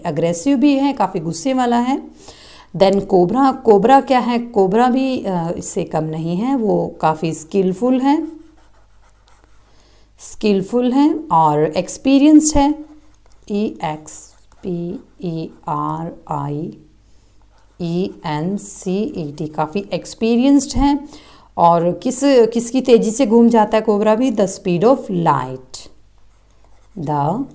S1: अग्रेसिव भी है, काफ़ी गुस्से वाला है। देन कोबरा, कोबरा क्या है? कोबरा भी इससे कम नहीं है, वो काफ़ी स्किलफुल है और एक्सपीरियंस्ड है, EXPERIENCED, काफ़ी एक्सपीरियंस्ड है। और किसकी तेज़ी से घूम जाता है कोबरा भी? The speed of light, the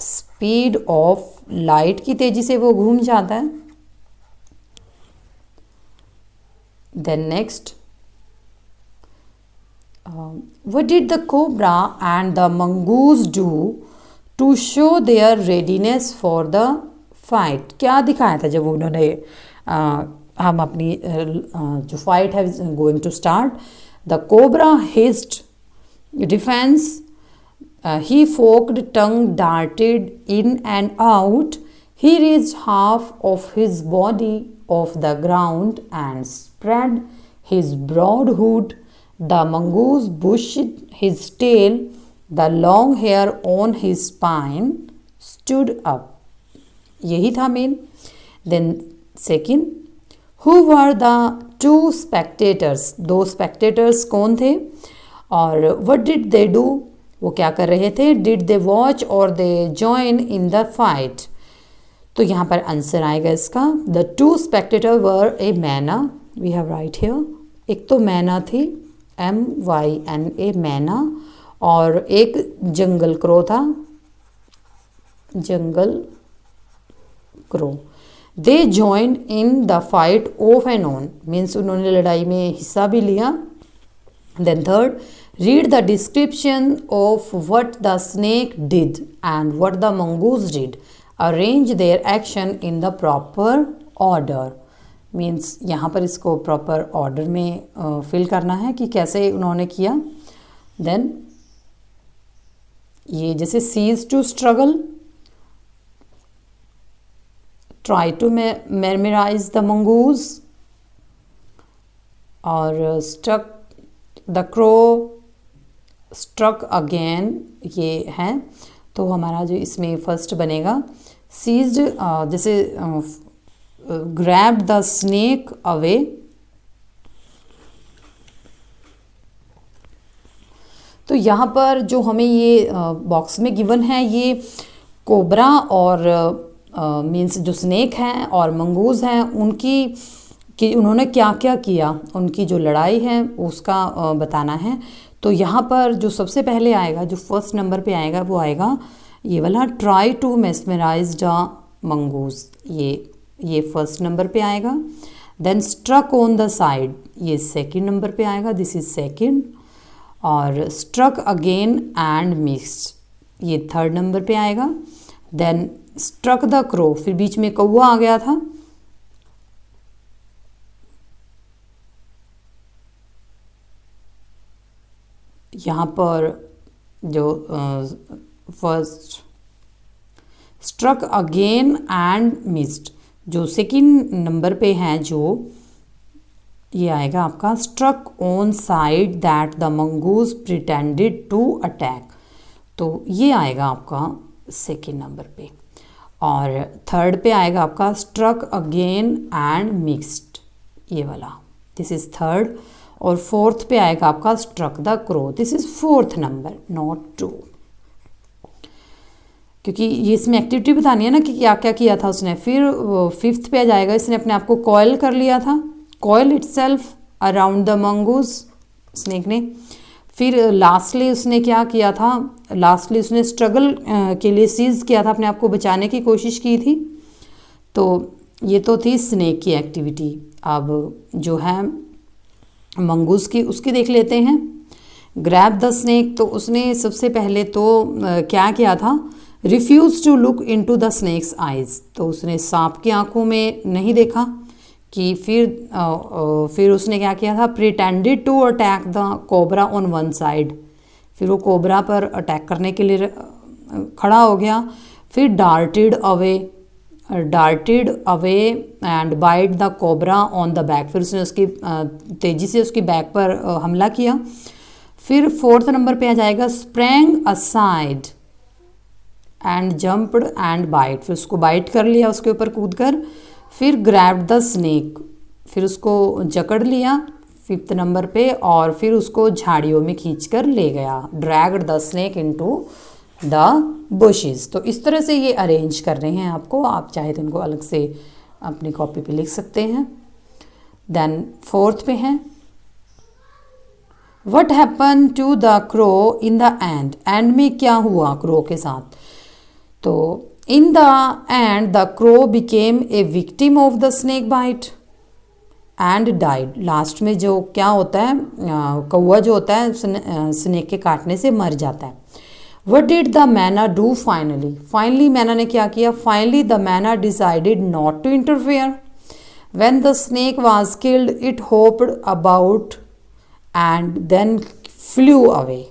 S1: speed of light की तेज़ी से वो घूम जाता है। Then next, what did the cobra and the mongoose do to show their readiness for the fight? क्या दिखाया था जब उन्होंने हम अपनी जो फाइट है going to start. The cobra hissed defiance, he forked tongue darted in and out, he raised half of his body off the ground and spread his broad hood. The mongoose bushed his tail, the long hair on his spine stood up. यही था main. Then second, who were the two spectators? दो spectators कौन थे और what did they do? वो क्या कर रहे थे? Did they watch or they join in the fight? तो यहाँ पर आंसर आएगा इसका. The two spectators were a मैना, we have right here. एक तो मैना थी, MYNA मैना, और एक जंगल क्रो था, जंगल crow. They joined in the fight off and on, means उन्होंने लड़ाई में हिस्सा भी लिया. Then third, read the description of what the snake did and what the mongoose did. Arrange their action in the proper order. Means यहाँ पर इसको proper order में fill करना है कि कैसे उन्होंने किया. Then ये जैसे cease to struggle, try to memorize the mongoose, और struck the crow, struck again, ये है. तो हमारा जो इसमें फर्स्ट बनेगा seized, जैसे grabbed the snake away. तो यहाँ पर जो हमें ये बॉक्स में गिवन है, ये कोबरा और मीन्स जो स्नेक हैं और मंगूज हैं उनकी कि उन्होंने क्या क्या किया, उनकी जो लड़ाई है उसका बताना है. तो यहाँ पर जो सबसे पहले आएगा, जो फर्स्ट नंबर पे आएगा, वो आएगा ये वाला, try to mesmerise the mongoose. ये फर्स्ट नंबर पे आएगा. Then struck on the side, ये सेकंड नंबर पे आएगा, दिस इज सेकंड. और स्ट्रक अगेन एंड मिस्ड, ये थर्ड नंबर पे आएगा. देन स्ट्रक द क्रो, फिर बीच में कौवा आ गया था, यहाँ पर जो first struck again and missed, जो सेकंड नंबर पे हैं, जो ये आएगा आपका struck on side that the mongoose pretended to attack. तो ये आएगा आपका सेकंड नंबर पे. और थर्ड पे आएगा आपका स्ट्रक अगेन एंड मिक्स्ड, ये वाला, दिस इज थर्ड. और फोर्थ पे आएगा आपका struck the crow, this is fourth number, not two, क्योंकि ये इसमें एक्टिविटी बतानी है ना कि क्या क्या किया था उसने. फिर फिफ्थ पे आ जाएगा, इसने अपने आप को कॉयल कर लिया था, coil itself around the mongoose, snake ने. फिर लास्टली उसने क्या किया था, लास्टली उसने स्ट्रगल के लिए सीज किया था, अपने आप को बचाने की कोशिश की थी. तो ये तो थी स्नेक की एक्टिविटी. अब जो है मंगूस की, उसकी देख लेते हैं. ग्रैब द स्नेक, तो उसने सबसे पहले तो क्या किया था, refuse to look into the snake's eyes. तो उसने सांप की आंखों में नहीं देखा. कि फिर उसने क्या किया था, pretended to attack the cobra on one side, फिर वो कोबरा पर अटैक करने के लिए खड़ा हो गया. फिर darted away and bite the cobra on the back, फिर उसने उसकी तेज़ी से उसकी बैक पर हमला किया. फिर फोर्थ नंबर पे आ जाएगा sprang aside and jumped and bite, फिर उसको बाइट कर लिया उसके ऊपर कूद कर. फिर ग्रैब्ड द स्नेक, फिर उसको जकड़ लिया फिफ्थ नंबर पे, और फिर उसको झाड़ियों में खींच कर ले गया. Dragged the snake into the bushes. तो इस तरह से ये अरेंज कर रहे हैं आपको, आप चाहे तो इनको अलग से अपनी कॉपी पे लिख सकते हैं. देन फोर्थ पे है, what happen to the crow in the end, end में क्या हुआ क्रो के साथ. तो in the end the crow became a victim of the snake bite and died. Last में जो क्या होता है, कौवा जो होता है स्नेक के काटने से मर जाता है। What did the myna do finally, finally मैना ने क्या किया, finally the myna decided not to interfere. When the snake was killed it hopped about and then flew away.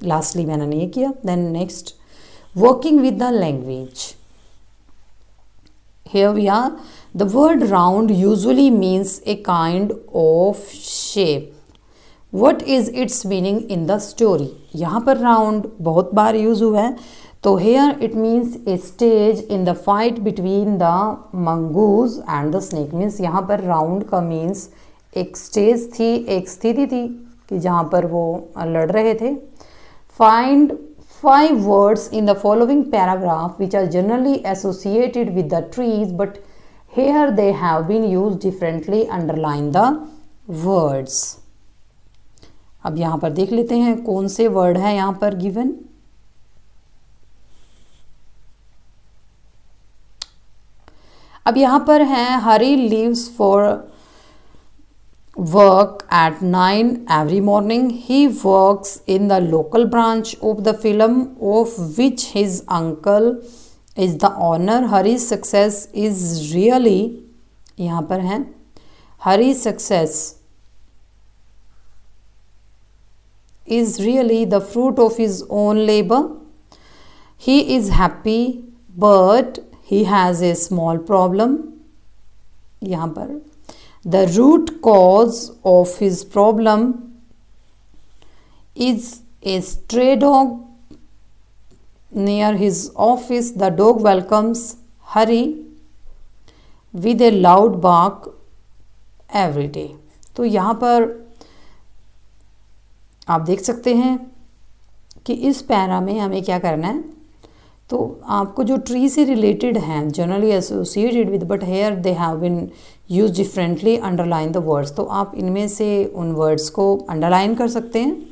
S1: Lastly मैना ने ये किया। Then next, working with the language. Here we are. The word round usually means a kind of shape. What is its meaning in the story? यहाँ पर round बहुत बार use हुआ है, तो here it means a stage in the fight between the mongoose and the snake. Means यहाँ पर round का means एक stage थी, एक स्थिति थी कि जहाँ पर वो लड़ रहे थे. Find 5 words in the following paragraph which are generally associated with the trees, but here they have been used differently. Underline the words. अब यहाँ पर देख लेते हैं कौन से वर्ड है यहाँ पर गिवन. अब यहाँ पर है हरी leaves for work at 9 every morning. He works in the local branch of the film of which his uncle is the owner. Hari's success is really, यहाँ पर है Hari's success is really the fruit of his own labor. He is happy but he has a small problem. यहाँ पर the root cause of his problem is a stray dog near his office. The dog welcomes Hari with a loud bark every day. तो यहाँ पर आप देख सकते हैं कि इस पैरा में हमें क्या करना है. तो आपको जो ट्री से रिलेटेड हैं generally associated with, but here they have been use differently. Underline the words. तो आप इनमें से उन वर्ड्स को अंडरलाइन कर सकते हैं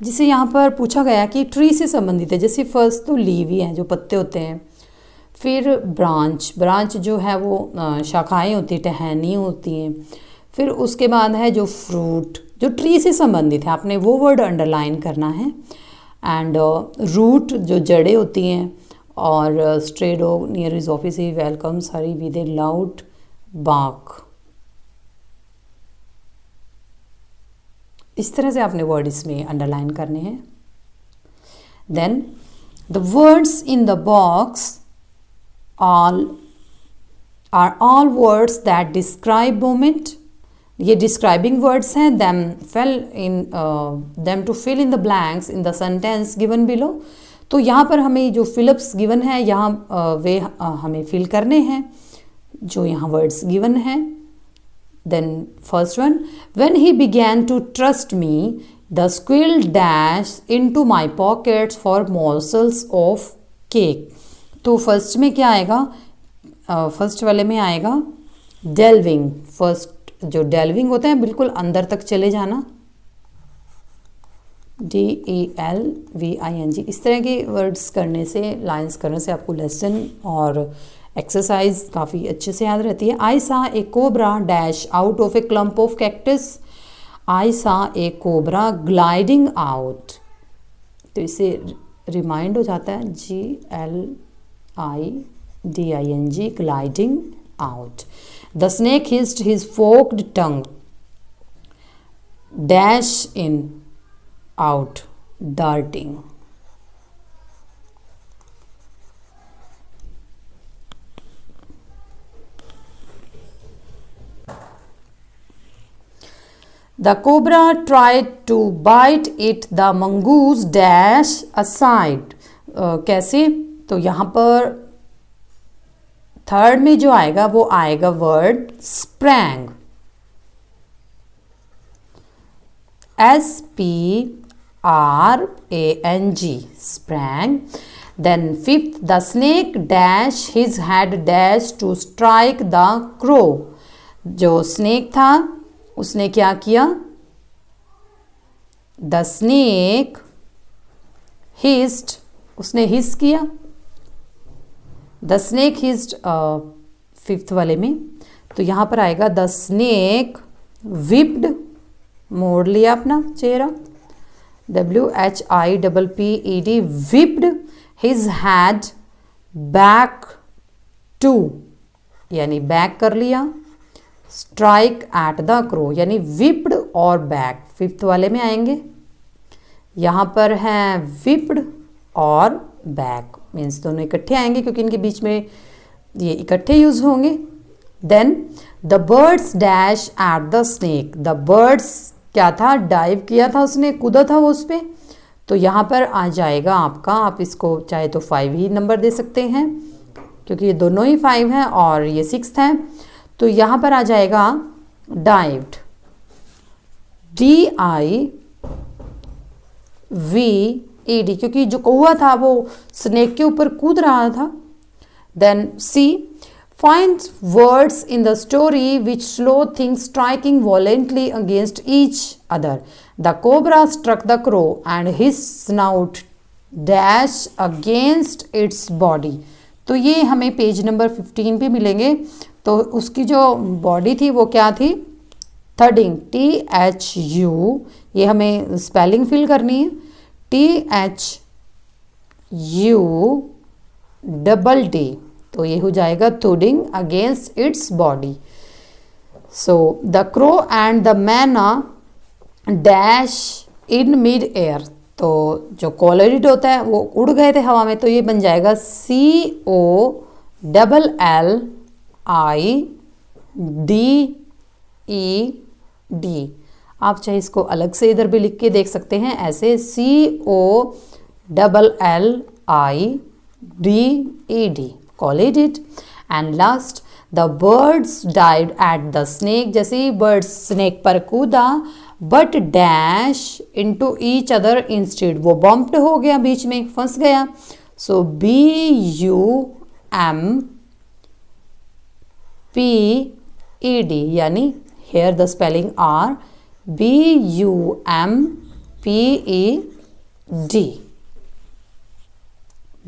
S1: जिसे यहाँ पर पूछा गया कि ट्री से संबंधित है. जैसे फर्स्ट तो लीव ही है जो पत्ते होते हैं, फिर ब्रांच, ब्रांच जो है वो शाखाएं होती हैं, टहनी होती हैं. फिर उसके बाद है जो फ्रूट जो ट्री से संबंधित है, आपने वो वर्ड अंडरलाइन करना है. एंड रूट जो जड़ें होती हैं, और stray dog near his office he welcomes Hari with a loud bark. इस तरह से आपने वर्ड इसमें अंडरलाइन करने हैं. Then the words in the box are all words that describe moment. ये डिस्क्राइबिंग वर्ड्स हैं. Them to fill in the blanks in the sentence given below. तो यहाँ पर हमें जो फिलअप्स गिवन है यहाँ वे हमें फिल करने हैं जो यहाँ वर्ड्स गिवन हैं. Then first one, when he began to trust me the squirrel dash into my pockets for morsels of cake. तो फर्स्ट में क्या आएगा, फर्स्ट वाले में आएगा डेल्विंग. फर्स्ट जो डेल्विंग होता है बिल्कुल अंदर तक चले जाना, DELVING. इस तरह के वर्ड्स करने से, लाइंस करने से आपको लेसन और एक्सरसाइज काफ़ी अच्छे से याद रहती है. I saw a cobra dash out of a clump of cactus. I saw a cobra gliding out. तो इससे रिमाइंड हो जाता है GLIDING, gliding out. The snake hissed his forked tongue. Dash in, out, darting. The cobra tried to bite it. The mongoose dash aside. कैसे? तो यहाँ पर third में जो आएगा वो आएगा word sprang. SPRANG, sprang. Then fifth, the snake dash his head dash to strike the crow. जो snake था उसने क्या किया, the snake hissed, उसने हिस किया द स्नेक इज फिफ्थ वाले में, तो यहाँ पर आएगा द स्नेक विप्ड, मोड़ लिया अपना चेहरा, WHIPPED, whipped his head back to, यानी बैक कर लिया, स्ट्राइक एट द क्रो, यानी विप्ड और बैक फिफ्थ वाले में आएंगे। यहाँ पर हैं विप्ड और बैक, मीन्स दोनों इकट्ठे आएंगे क्योंकि इनके बीच में ये इकट्ठे यूज होंगे। Then the birds dash at the snake, the birds क्या था, डाइव किया था उसने, कूदा था वो उस पर, तो यहाँ पर आ जाएगा आपका, आप इसको चाहे तो 5 ही नंबर दे सकते हैं क्योंकि ये दोनों ही 5 हैं और ये 6th है, तो यहाँ पर आ जाएगा डाइव्ड, DIVED, क्योंकि जो कौवा था वो स्नेक के ऊपर कूद रहा था। Then see, find words in the story which slow things striking violently against each other. The cobra struck the crow and his snout dashed against its body. तो ये हमें पेज नंबर 15 पे मिलेंगे। तो उसकी जो बॉडी थी वो क्या थी, थर्डिंग, THU, ये हमें स्पेलिंग फिल करनी है, THUDD, तो ये हो जाएगा thudding against its body. So the crow and the myna dash in mid air, तो जो कॉलरिड होता है वो उड़ गए थे हवा में, तो ये बन जाएगा COLLIDED। आप चाहे इसको अलग से इधर भी लिख के देख सकते हैं, ऐसे COLLIDED, collided। And last, the birds dive at the snake, जैसे ही बर्ड्स स्नेक पर कूदा, but dash into each other instead, वो बम्प्ड हो गया, बीच में फंस गया। सो BUMPED, यानी here the spelling are BUMPED,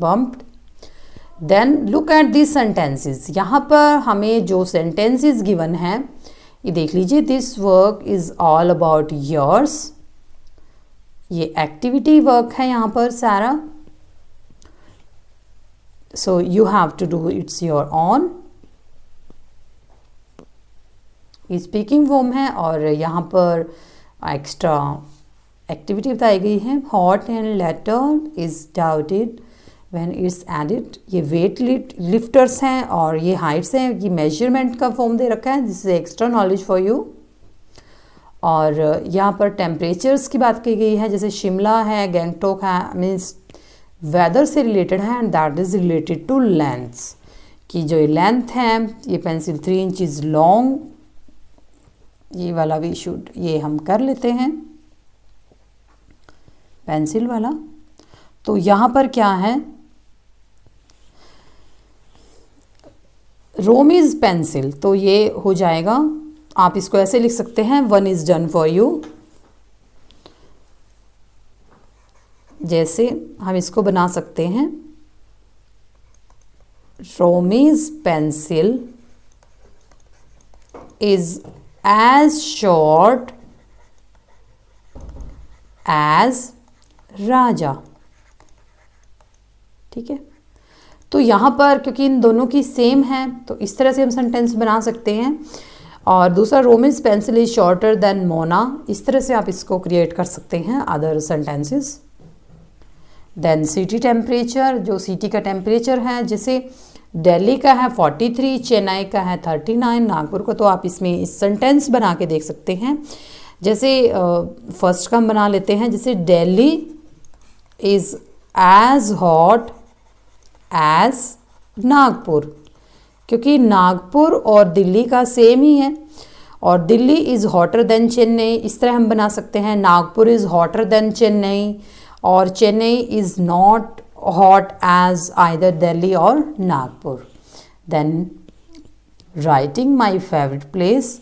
S1: bumped। Then look at this sentences, यहाँ पर हमें जो सेंटेंसेस गिवन है ये देख लीजिए। This work is all about yours, ये एक्टिविटी वर्क है यहाँ पर सारा, so you have to do it's your own. ये स्पीकिंग फॉर्म है और यहाँ पर एक्स्ट्रा एक्टिविटी बताई गई है। Hot and letter is doubted when it's added, ये वेट लिफ्टर्स हैं और ये हाइट्स हैं, ये मेजरमेंट का फॉर्म दे रखा है, this is extra knowledge for you. और यहाँ पर टेम्परेचर्स की बात की गई है, जैसे शिमला है, गैंगटॉक है, मीन्स वेदर से रिलेटेड है, and that is related to lengths, कि जो लेंथ है ये पेंसिल 3 इंचज़ लॉन्ग, ये वाला वी शुड, ये हम कर लेते हैं पेंसिल वाला। तो यहाँ पर क्या है, रोमीज पेंसिल, तो ये हो जाएगा, आप इसको ऐसे लिख सकते हैं, 1 इज डन फॉर यू। जैसे हम इसको बना सकते हैं, Romi's pencil is as short as Raja, ठीक है। तो यहाँ पर क्योंकि इन दोनों की सेम है तो इस तरह से हम सेंटेंस बना सकते हैं। और दूसरा, Romi's pencil is shorter than Mona, इस तरह से आप इसको क्रिएट कर सकते हैं other sentences. Then city temperature, जो सिटी का टेम्परेचर है, जैसे दिल्ली का है 43, चेन्नई का है 39, नागपुर का, तो आप इसमें इस सेंटेंस बना के देख सकते हैं। जैसे फर्स्ट का हम बना लेते हैं, जैसे Delhi is as hot as Nagpur, क्योंकि नागपुर और दिल्ली का सेम ही है, और Delhi is hotter than Chennai, इस तरह हम बना सकते हैं, Nagpur is hotter than Chennai, और Chennai is not hot as either Delhi और Nagpur. Then writing my favourite place,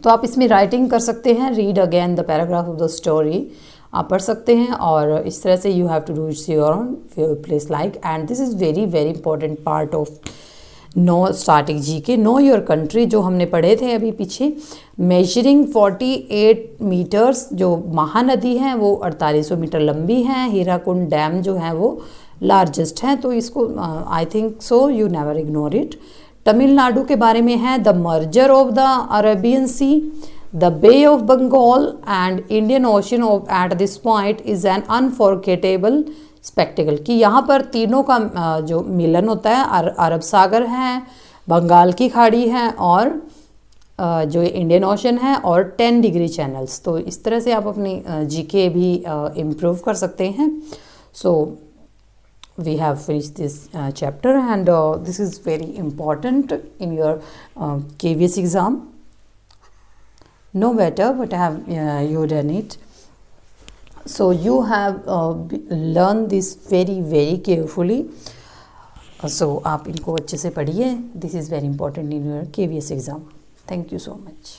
S1: तो आप इसमें राइटिंग कर सकते हैं, read again the paragraph of the story, आप पढ़ सकते हैं। और इस तरह से you have to do it's your own place like, and this is very very important part of no starting GK. Know your country जो हमने पढ़े थे अभी पीछे, मेजरिंग 48 मीटर्स, जो महानदी है वो 4800 मीटर लंबी है। हीराकुंड डैम जो है वो लार्जेस्ट है, तो इसको I think so you never ignore it. Tamil Nadu के बारे में है, the merger of the Arabian sea, the bay of Bengal and Indian ocean of at this point is an unforgettable spectacle, कि यहाँ पर तीनों का जो मिलन होता है, अरब सागर है, बंगाल की खाड़ी है और जो इंडियन ओशन है, और 10 डिग्री चैनल्स। तो इस तरह से आप अपनी जीके भी इम्प्रूव कर सकते हैं। सो we have finished this chapter, and this is very important in your KVS exam. No matter what have you done it, so you have learned this very very carefully. So आप इनको अच्छे से पढ़िए. This is very important in your KVS exam. Thank you so much.